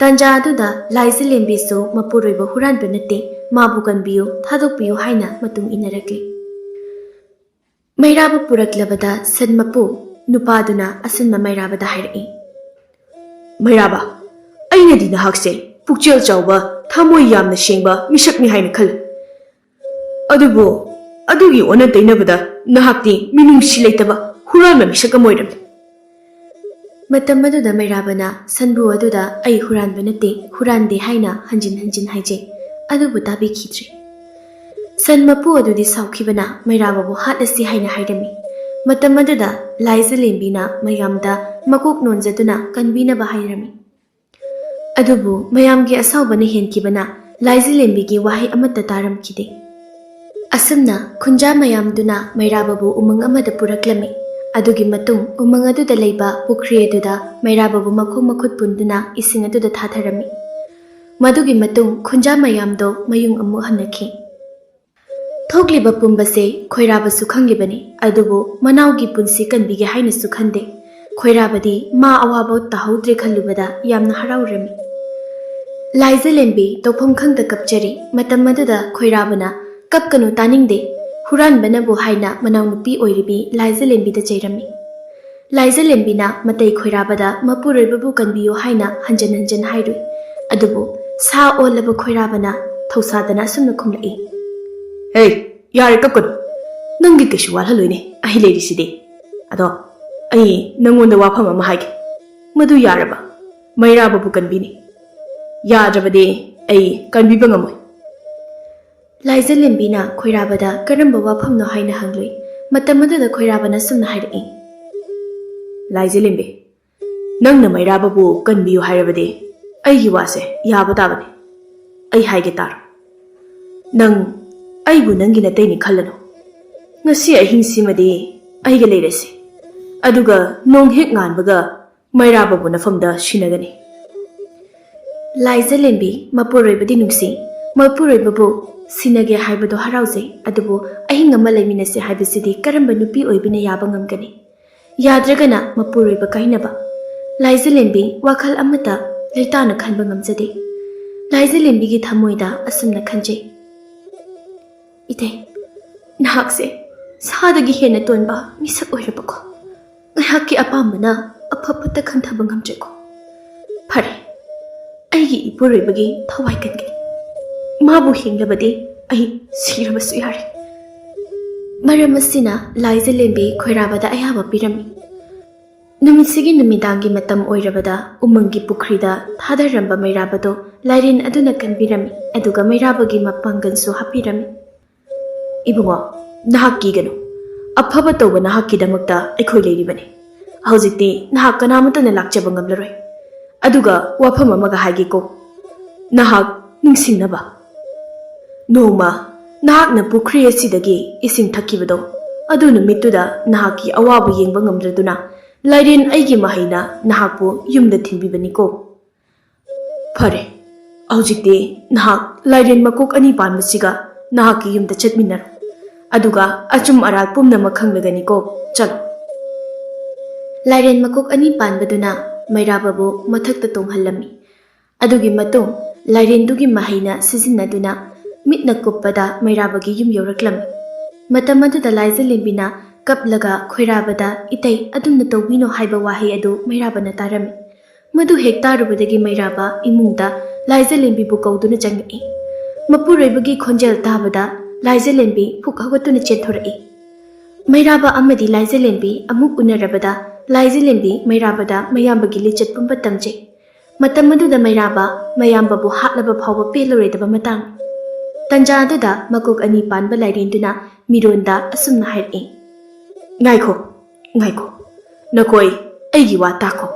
ꯇꯥꯟꯖꯥ ꯑꯗꯨꯗ ꯂꯥꯏꯖꯂꯦꯝꯕꯤꯁꯨ ꯃꯄꯨꯔꯣꯏꯕ ꯍꯨꯔꯥꯟꯕ ꯅꯠꯇꯦ, ꯃꯥꯕꯨ ꯀꯟꯕꯤꯌꯨ, ꯊꯥꯗꯣꯛꯄꯤꯌꯨ ꯍꯥꯏꯅ ꯃꯇꯨꯡ ꯏꯟꯅꯔꯛꯂꯤ꯫ ꯃꯩꯔꯥꯕ ꯄꯨꯔꯛꯂꯕꯗ ꯁꯟ ꯃꯄꯨ ꯅꯨꯄꯥꯗꯨꯅ ꯑꯁꯨꯝꯅ ꯃꯩꯔꯥꯕꯗ ꯍꯥꯏꯔꯛꯏ꯫ ꯃꯩꯔꯥꯕ, ꯑꯩꯅꯗꯤ ꯅꯍꯥꯛꯁꯦ ꯄꯨꯛꯆꯦꯜ ꯆꯥꯎꯕ, ꯊꯃꯣꯏ ꯌꯥꯝꯅ ꯁꯦꯡꯕ ꯃꯤꯁꯛꯅꯤ ꯍꯥꯏꯅ ꯈꯜꯂꯤ, ꯑꯗꯨꯕꯨ ꯑꯗꯨꯒꯤ ꯑꯣꯟꯅ ꯇꯩꯅꯕꯗ ꯅꯍꯥꯛꯇꯤ ꯃꯤꯅꯨꯡꯁꯤ ꯂꯩꯇꯕ ꯍꯨꯔꯥꯟꯕ ꯃꯤꯁꯛ ꯑꯃ ꯑꯣꯏꯔꯝꯃꯤ꯫ ꯃꯇꯝ ꯑꯗꯨꯗ ꯃꯩꯔꯥꯕꯅ ꯁꯟꯕꯨ ꯑꯗꯨꯗ ꯑꯩ ꯍꯨꯔꯥꯟꯕ ꯅꯠꯇꯦ, ꯍꯨꯔꯥꯟꯗꯦ ꯍꯥꯏꯅ ꯍꯟꯖꯤꯟ ꯍꯟꯖꯤꯟ ꯍꯥꯏꯖꯩ, ꯑꯗꯨꯕꯨ ꯇꯥꯕꯤꯈꯤꯗ꯭ꯔꯦ꯫ ꯁꯟ ꯃꯄꯨ ꯑꯗꯨꯗꯤ ꯁꯥꯎꯈꯤꯕꯅ ꯃꯩꯔꯥꯕꯕꯨ ꯍꯥꯠꯂꯁꯤ ꯍꯥꯏꯅ ꯍꯥꯏꯔꯝꯃꯤ꯫ ꯃꯇꯝ ꯑꯗꯨꯗ ꯂꯥꯏꯖꯂꯦꯝꯕꯤꯅ ꯃꯌꯥꯝꯗ ꯃꯀꯣꯛ ꯅꯣꯟꯖꯗꯨꯅ ꯀꯟꯕꯤꯅꯕ ꯍꯥꯏꯔꯝꯃꯤ꯫ ꯑꯗꯨꯕꯨ ꯃꯌꯥꯝꯒꯤ ꯑꯁꯥꯎꯕꯅ ꯍꯦꯟꯈꯤꯕꯅ ꯂꯥꯏꯖꯂꯦꯝꯕꯤꯒꯤ ꯋꯥꯍꯩ ꯑꯃꯠꯇ ꯇꯥꯔꯝꯈꯤꯗꯦ꯫ ꯑꯁꯨꯝꯅ ꯈꯨꯟꯖꯥ ꯃꯌꯥꯝꯗꯨꯅ ꯃꯩꯔꯥꯕꯕꯨ ꯎꯃꯪ ꯑꯃꯗ ꯄꯨꯔꯛꯂꯝꯃꯤ꯫ ꯑꯗꯨꯒꯤ ꯃꯇꯨꯡ ꯎꯃꯪ ꯑꯗꯨꯗ ꯂꯩꯕ ꯄꯨꯈ꯭ꯔꯤ ꯑꯗꯨꯗ ꯃꯩꯔꯥꯕꯕꯨ ꯃꯈꯣꯡ ꯃꯈꯨꯠ ꯄꯨꯟꯗꯨꯅ ꯏꯁꯤꯡ ꯑꯗꯨꯗ ꯊꯥꯊꯔꯝꯃꯤ꯫ ꯃꯗꯨꯒꯤ ꯃꯇꯨꯡ ꯈꯨꯟꯖꯥ ꯃꯌꯥꯝꯗꯣ ꯃꯌꯨꯡ ꯑꯃꯨꯛ ꯍꯟꯅꯈꯤ꯫ ꯊꯣꯛꯂꯤꯕ ꯄꯨꯝꯕꯁꯦ ꯈꯣꯏꯔꯥꯕꯁꯨ ꯈꯪꯂꯤꯕꯅꯤ ꯑꯗꯨꯕꯨ ꯃꯅꯥꯎꯒꯤ ꯄꯨꯟꯁꯤ ꯀꯟꯕꯤꯒꯦ ꯍꯥꯏꯅꯁꯨ ꯈꯟꯗꯦ ꯈꯣꯏꯔꯥꯕꯗꯤ ꯃꯥ ꯑꯋꯥꯕ ꯇꯥꯍꯧꯗ꯭ꯔꯦ ꯈꯜꯂꯨꯕꯗ ꯌꯥꯝꯅ ꯍꯔꯥꯎꯔꯝꯃꯤ ꯂꯥꯏꯖꯂꯦꯝꯕꯤ ꯇꯧꯐꯝ ꯈꯪꯗ ꯀꯞꯆꯔꯤ ꯃꯇꯝ ꯑꯗꯨꯗ ꯈꯣꯏꯔꯥꯕꯅ ꯀꯞꯀꯅꯨ ꯇꯥꯅꯤꯡꯗꯦ ꯍꯨꯔꯥꯟꯕꯅꯕꯨ ꯍꯥꯏꯅ ꯃꯅꯥꯎꯅꯨꯄꯤ ꯑꯣꯏꯔꯤꯕꯤ ꯂꯥꯏꯖꯂꯦꯝꯕꯤꯗ ꯆꯩꯔꯝꯃꯤ ꯂꯥꯏꯖꯂꯦꯝꯕꯤꯅ ꯃꯇꯩ ꯈꯣꯏꯔꯥꯕꯗ ꯃꯄꯨꯔꯣꯏꯕꯕꯨ ꯀꯟꯕꯤꯌꯨ ꯍꯥꯏꯅ ꯍꯟꯖꯟ ꯍꯟꯖꯟ ꯍꯥꯏꯔꯨꯏ ꯑꯗꯨꯕꯨ ꯁꯥ ꯑꯣꯜꯂꯕ ꯈꯣꯏꯔꯥꯕꯅ ꯊꯧꯁꯥꯗꯅ ꯑꯁꯨꯝꯅ ꯈꯨꯝꯂꯛꯏ ꯍꯦ ꯌꯥꯔꯦ ꯀꯞꯀꯅꯨ ꯅꯪꯒꯤ ꯀꯩꯁꯨ ꯋꯥꯠꯍꯜꯂꯣꯏꯅꯦ ꯑꯩ ꯂꯩꯔꯤꯁꯤꯗꯤ ꯑꯗꯣ ꯑꯩ ꯅꯪꯉꯣꯟꯗ ꯋꯥꯐꯝ ꯑꯃ ꯍꯥꯏꯒꯦ ꯃꯗꯨ ꯌꯥꯔꯕ ꯃꯩꯔꯥꯕꯕꯨ ꯀꯟꯕꯤꯅꯤ ꯌꯥꯗ꯭ꯔꯕꯗꯤ ꯑꯩ ꯀꯟꯕꯤꯕ ꯉꯝꯃꯣꯏ ꯂꯥꯏꯖꯂꯦꯝꯕꯤꯅ ꯈꯣꯏꯔꯥꯕꯗ ꯀꯔꯝꯕ ꯋꯥꯐꯝꯅꯣ ꯍꯥꯏꯅ ꯍꯪꯂꯨꯏ ꯃꯇꯝ ꯑꯗꯨꯗ ꯈꯣꯏꯔꯥꯕꯅ ꯁꯨꯝꯅ ꯍꯥꯏꯔꯛꯏ ꯂꯥꯏꯖꯂꯦꯝꯕꯤ ꯅꯪꯅ ꯃꯩꯔꯥꯕꯕꯨ ꯀꯟꯕꯤꯌꯨ ꯍꯥꯏꯔꯕꯗꯤ ꯑꯩꯒꯤ ꯋꯥꯁꯦ ꯌꯥꯕ ꯇꯥꯕꯅꯤ ꯑꯩ ꯍꯥꯏꯒꯦ ꯇꯥꯔꯣ ꯅꯪ ꯑꯩꯕꯨ ꯅꯪꯒꯤ ꯅꯇꯩꯅꯤ ꯈꯜꯂꯅꯨ ꯉꯁꯤ ꯑꯍꯤꯡꯁꯤꯃꯗꯤ ꯑꯩꯒ ꯂꯩꯔꯁꯤ ꯑꯗꯨꯒ ꯅꯣꯡ ꯍꯦꯛ ꯉꯥꯟꯕꯒ ꯃꯩꯔꯥꯕꯕꯨ ꯅꯐꯝꯗ ꯁꯤꯟꯅꯒꯅꯤ ꯂꯥꯏꯖꯂꯦꯝꯕꯤ ꯃꯄꯨꯔꯣꯏꯕꯗꯤ ꯅꯨꯡꯁꯤ ꯃꯄꯨꯔꯣꯏꯕꯕꯨ ꯁꯤꯟꯅꯒꯦ ꯍꯥꯏꯕꯗꯣ ꯍꯔꯥꯎꯖꯩ ꯑꯗꯨꯕꯨ ꯑꯍꯤꯡ ꯑꯃ ꯂꯩꯃꯤꯟꯅꯁꯦ ꯍꯥꯏꯕꯁꯤꯗꯤ ꯀꯔꯝꯕ ꯅꯨꯄꯤ ꯑꯣꯏꯕꯤꯅ ꯌꯥꯕ ꯉꯝꯒꯅꯤ ꯌꯥꯗ꯭ꯔꯒꯅ ꯃꯄꯨꯔꯣꯏꯕ ꯀꯥꯏꯅꯕ ꯂꯥꯏꯖꯂꯦꯝꯕꯤ ꯋꯥꯈꯜ ꯑꯃꯠꯇ ꯂꯩꯇꯥꯅ ꯈꯟꯕ ꯉꯝꯖꯗꯦ ꯂꯥꯏꯖꯂꯦꯝꯕꯤꯒꯤ ꯊꯃꯣꯏꯗ ꯑꯁꯨꯝꯅ ꯈꯟꯖꯩ ꯏꯊꯦ ꯅꯍꯥꯛꯁꯦ ꯁꯥꯗꯒꯤ ꯍꯦꯟꯅ ꯇꯣꯟꯕ ꯃꯤꯁꯛ ꯑꯣꯏꯔꯕꯀꯣ ꯉꯥꯏꯍꯥꯛꯀꯤ ꯑꯄꯥꯝꯕꯅ ꯑꯐ ꯐꯠꯇ ꯈꯟꯊꯕ ꯉꯝꯗ꯭ꯔꯦꯀꯣ ꯐꯔꯦ ꯑꯩꯒꯤ ꯏꯄꯨꯔꯣꯏꯕꯒꯤ ꯊꯋꯥꯏ ꯀꯟꯒꯅꯤ ꯃꯥꯕꯨ ꯍꯤꯡꯂꯕꯗꯤ ꯑꯩ ꯁꯤꯔꯕꯁꯨ ꯌꯥꯔꯦ ꯃꯔꯝ ꯑꯁꯤꯅ ꯂꯥꯏꯖꯂꯦꯝꯕꯤ ꯈꯣꯏꯔꯥꯕꯗ ꯑꯌꯥꯕ ꯄꯤꯔꯝꯃꯤ ꯅꯨꯃꯤꯠꯁꯤꯒꯤ ꯅꯨꯃꯤꯗꯥꯡꯒꯤ ꯃꯇꯝ ꯑꯣꯏꯔꯕꯗ ꯎꯃꯪꯒꯤ ꯄꯨꯈ꯭ꯔꯤꯗ ꯊꯥꯗꯔꯝꯕ ꯃꯩꯔꯥꯕꯗꯣ ꯂꯥꯏꯔꯦꯟ ꯑꯗꯨꯅ ꯀꯟꯕꯤꯔꯝꯃꯤ ꯑꯗꯨꯒ ꯃꯩꯔꯥꯕꯒꯤ ꯃꯄꯥꯡꯒꯜꯁꯨ ꯍꯥꯞꯄꯤꯔꯝꯃꯤ ꯏꯕꯨꯡꯉꯣ ꯅꯍꯥꯛ ꯀꯤꯒꯅꯨ ꯑꯐꯕ ꯇꯧꯕ ꯅꯍꯥꯛꯀꯤꯗꯃꯛꯇ ꯑꯩꯈꯣꯏ ꯂꯩꯔꯤꯕꯅꯤ ꯍꯧꯖꯤꯛꯇꯤ ꯅꯍꯥꯛ ꯀꯅꯥꯃꯠꯇꯅ ꯂꯥꯛꯆꯕ ꯉꯝꯂꯔꯣꯏ ꯑꯗꯨꯒ ꯋꯥꯐꯝ ꯑꯃꯒ ꯍꯥꯏꯒꯦꯀꯣ ꯅꯍꯥꯛ ꯅꯤꯡꯁꯤꯡꯅꯕ ꯅꯣꯡꯃ ꯅꯍꯥꯛꯅ ꯄꯨꯈ꯭ꯔꯤ ꯑꯁꯤꯗꯒꯤ ꯏꯁꯤꯡ ꯊꯛꯈꯤꯕꯗꯣ ꯑꯗꯨ ꯅꯨꯃꯤꯠꯇꯨꯗ ꯅꯍꯥꯛꯀꯤ ꯑꯋꯥꯕ ꯌꯦꯡꯕ ꯉꯝꯗ꯭ꯔꯗꯨꯅ ꯂꯥꯏꯔꯦꯟ ꯑꯩꯒꯤ ꯃꯍꯩꯅ ꯅꯍꯥꯛꯄꯨ ꯌꯨꯝꯗ ꯊꯤꯟꯕꯤꯕꯅꯤꯀꯣ ꯐꯔꯦ ꯍꯧꯖꯤꯛꯇꯤ ꯅꯍꯥꯛ ꯂꯥꯏꯔꯦꯟ ꯃꯀꯣꯛ ꯑꯅꯤ ꯄꯥꯟꯕꯁꯤꯒ ꯅꯍꯥꯛꯀꯤ ꯌꯨꯝꯗ ꯆꯠꯃꯤꯟꯅꯔꯣ ꯑꯗꯨꯒ ꯑꯆꯨꯝ ꯑꯔꯥꯟ ꯄꯨꯝꯅꯃꯛ ꯈꯪꯂꯒꯅꯤꯀꯣ ꯆꯠꯂꯣ ꯂꯥꯏꯔꯦꯟ ꯃꯀꯣꯛ ꯑꯅꯤ ꯄꯥꯟꯕꯗꯨꯅ ꯃꯩꯔꯥꯕꯕꯨ ꯃꯊꯛꯇ ꯇꯣꯡꯍꯜꯂꯝꯃꯤ ꯑꯗꯨꯒꯤ ꯃꯇꯨꯡ ꯂꯥꯏꯔꯦꯟꯗꯨꯒꯤ ꯃꯍꯩꯅ ꯁꯤꯖꯤꯟꯅꯗꯨꯅ ꯃꯤꯠꯅ ꯀꯨꯞꯄꯗ ꯃꯩꯔꯥꯕꯒꯤ ꯌꯨꯝ ꯌꯧꯔꯛꯂꯝꯃꯤ ꯃꯇꯝ ꯑꯗꯨꯗ ꯂꯥꯏꯖꯂꯦꯝꯕꯤꯅ ꯀꯞꯂꯒ ꯈꯣꯏꯔꯥꯕꯗ ꯏꯇꯩ ꯑꯗꯨꯝꯅ ꯇꯧꯕꯤꯅꯣ ꯍꯥꯏꯕ ꯋꯥꯍꯩ ꯑꯗꯨ ꯃꯩꯔꯥꯕꯅ ꯇꯥꯔꯝꯃꯤ ꯃꯗꯨ ꯍꯦꯛ ꯇꯥꯔꯨꯕꯗꯒꯤ ꯃꯩꯔꯥꯕ ꯏꯃꯨꯡꯗ ꯂꯥꯏꯖꯂꯦꯝꯕꯤꯕꯨ ꯀꯧꯗꯨꯅ ꯆꯪꯉꯛꯏ ꯃꯄꯨꯔꯣꯏꯕꯒꯤ ꯈꯣꯟꯖꯦꯜ ꯇꯥꯕꯗ ꯂꯥꯏꯖꯂꯦꯝꯕꯤ ꯐꯨꯛ ꯍꯧꯒꯠꯇꯨꯅ ꯆꯦꯟꯊꯣꯔꯛꯏ ꯃꯩꯔꯥꯕ ꯑꯃꯗꯤ ꯂꯥꯏꯖꯂꯦꯝꯕꯤ ꯑꯃꯨꯛ ꯎꯅꯔꯕꯗ ꯂꯥꯏꯖꯂꯦꯝꯕꯤ ꯃꯩꯔꯥꯕꯗ ꯃꯌꯥꯝꯕꯒꯤ ꯂꯤꯆꯠ ꯄꯨꯝꯕ ꯇꯝꯖꯩ ꯃꯇꯝ ꯑꯗꯨꯗ ꯃꯩꯔꯥꯕ ꯃꯌꯥꯝꯕꯕꯨ ꯍꯥꯠꯂꯕ ꯐꯥꯎꯕ ꯄꯦꯜꯂꯔꯣꯏꯗꯕ ꯃꯇꯥꯡ ꯇꯟꯖꯥ ꯑꯗꯨꯗ ꯃꯀꯣꯛ ꯑꯅꯤ ꯄꯥꯟꯕ ꯂꯥꯏꯔꯦꯟꯗꯨꯅ ꯃꯤꯔꯣꯟꯗ ꯑꯁꯨꯝꯅ ꯍꯥꯏꯔꯛꯏ ꯉꯥꯏꯈꯣ ꯉꯥꯏꯈꯣ ꯅꯈꯣꯏ ꯑꯩꯒꯤ ꯋꯥ ꯇꯥꯈꯣ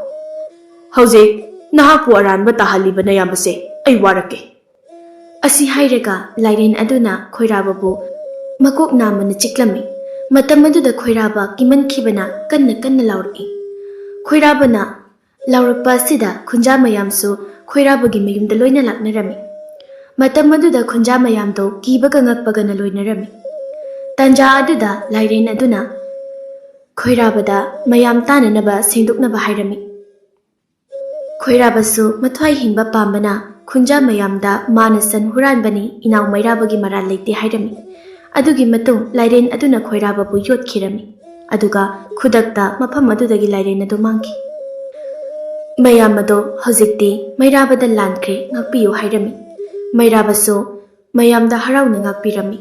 ꯍꯧꯖꯤꯛ ꯅꯍꯥꯛꯄꯨ ꯑꯔꯥꯟꯕ ꯇꯥꯍꯜꯂꯤꯕ ꯅꯌꯥꯝꯕꯁꯦ ꯑꯩ ꯋꯥꯔꯛꯀꯦ ꯑꯁꯤ ꯍꯥꯏꯔꯒ ꯂꯥꯏꯔꯦꯟ ꯑꯗꯨꯅ ꯈꯣꯏꯔꯥꯕꯕꯨ ꯃꯀꯣꯛ ꯅꯥꯝꯃꯅ ꯆꯤꯛꯂꯝꯃꯤ ꯃꯇꯝ ꯑꯗꯨꯗ ꯈꯣꯏꯔꯥꯕ ꯀꯤꯃꯟꯈꯤꯕꯅ ꯀꯟꯅ ꯀꯟꯅ ꯂꯥꯎꯔꯛꯏ ꯈꯣꯏꯔꯥꯕꯅ ꯂꯥꯎꯔꯛꯄ ꯑꯁꯤꯗ ꯈꯨꯟꯖꯥ ꯃꯌꯥꯝꯁꯨ ꯈꯣꯏꯔꯥꯕꯒꯤ ꯃꯌꯨꯝꯗ ꯂꯣꯏꯅ ꯂꯥꯛꯅꯔꯝꯃꯤ ꯃꯇꯝ ꯑꯗꯨꯗ ꯈꯨꯟꯖꯥ ꯃꯌꯥꯝꯗꯣ ꯀꯤꯕꯒ ꯉꯛꯄꯒꯅ ꯂꯣꯏꯅꯔꯝꯃꯤ ꯇꯟꯖꯥ ꯑꯗꯨꯗ ꯂꯥꯏꯔꯦꯟ ꯑꯗꯨꯅ ꯈꯣꯏꯔꯥꯕꯗ ꯃꯌꯥꯝ ꯇꯥꯅꯅꯕ ꯁꯦꯡꯗꯣꯛꯅꯕ ꯍꯥꯏꯔꯝꯃꯤ ꯈꯣꯏꯔꯥꯕꯁꯨ ꯃꯊ꯭ꯋꯥꯏ ꯍꯤꯡꯕ ꯄꯥꯝꯕꯅ ꯈꯨꯟꯖꯥ ꯃꯌꯥꯝꯗ ꯃꯥꯅ ꯁꯟ ꯍꯨꯔꯥꯟꯕꯅꯤ ꯏꯅꯥꯎ ꯃꯩꯔꯥꯕꯒꯤ ꯃꯔꯥꯜ ꯂꯩꯇꯦ ꯍꯥꯏꯔꯝꯃꯤ ꯑꯗꯨꯒꯤ ꯃꯇꯨꯡ ꯂꯥꯏꯔꯦꯟ ꯑꯗꯨꯅ ꯈꯣꯏꯔꯥꯕꯕꯨ ꯌꯣꯠꯈꯤꯔꯝꯃꯤ ꯑꯗꯨꯒ ꯈꯨꯗꯛꯇ ꯃꯐꯝ ꯑꯗꯨꯗꯒꯤ ꯂꯥꯏꯔꯦꯟ ꯑꯗꯨ ꯃꯥꯡꯈꯤ ꯃꯌꯥꯝ ꯑꯗꯣ ꯍꯧꯖꯤꯛꯇꯤ ꯃꯩꯔꯥꯕꯗ ꯂꯥꯟꯈ꯭ꯔꯦ ꯉꯥꯛꯄꯤꯌꯨ ꯍꯥꯏꯔꯝꯃꯤ ꯃꯩꯔꯥꯕꯁꯨ ꯃꯌꯥꯝꯗ ꯍꯔꯥꯎꯅ ꯉꯥꯛꯄꯤꯔꯝꯃꯤ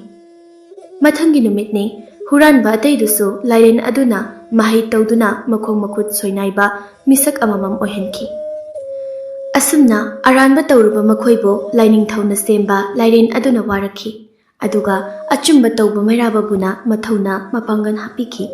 ꯃꯊꯪꯒꯤ ꯅꯨꯃꯤꯠꯅꯤ ꯍꯨꯔꯥꯟꯕ ꯑꯇꯩꯗꯨꯁꯨ ꯂꯥꯏꯔꯦꯟ ꯑꯗꯨꯅ ꯃꯍꯩ ꯇꯧꯗꯨꯅ ꯃꯈꯣꯡ ꯃꯈꯨꯠ ꯁꯣꯏꯅꯥꯏꯕ ꯃꯤꯁꯛ ꯑꯃꯃꯝ ꯑꯣꯏꯍꯟꯈꯤ ꯑꯁꯨꯝꯅ ꯑꯔꯥꯟꯕ ꯇꯧꯔꯨꯕ ꯃꯈꯣꯏꯕꯨ ꯂꯥꯏꯅꯤꯡꯊꯧꯅ ꯁꯦꯝꯕ ꯂꯥꯏꯔꯦꯟ ꯑꯗꯨꯅ ꯋꯥꯔꯛꯈꯤ ꯑꯗꯨꯒ ꯑꯆꯨꯝꯕ ꯇꯧꯕ ꯃꯩꯔꯥꯕꯕꯨꯅ ꯃꯊꯧꯅ ꯃꯄꯥꯡꯒꯜ ꯍꯥꯞꯄꯤꯈꯤ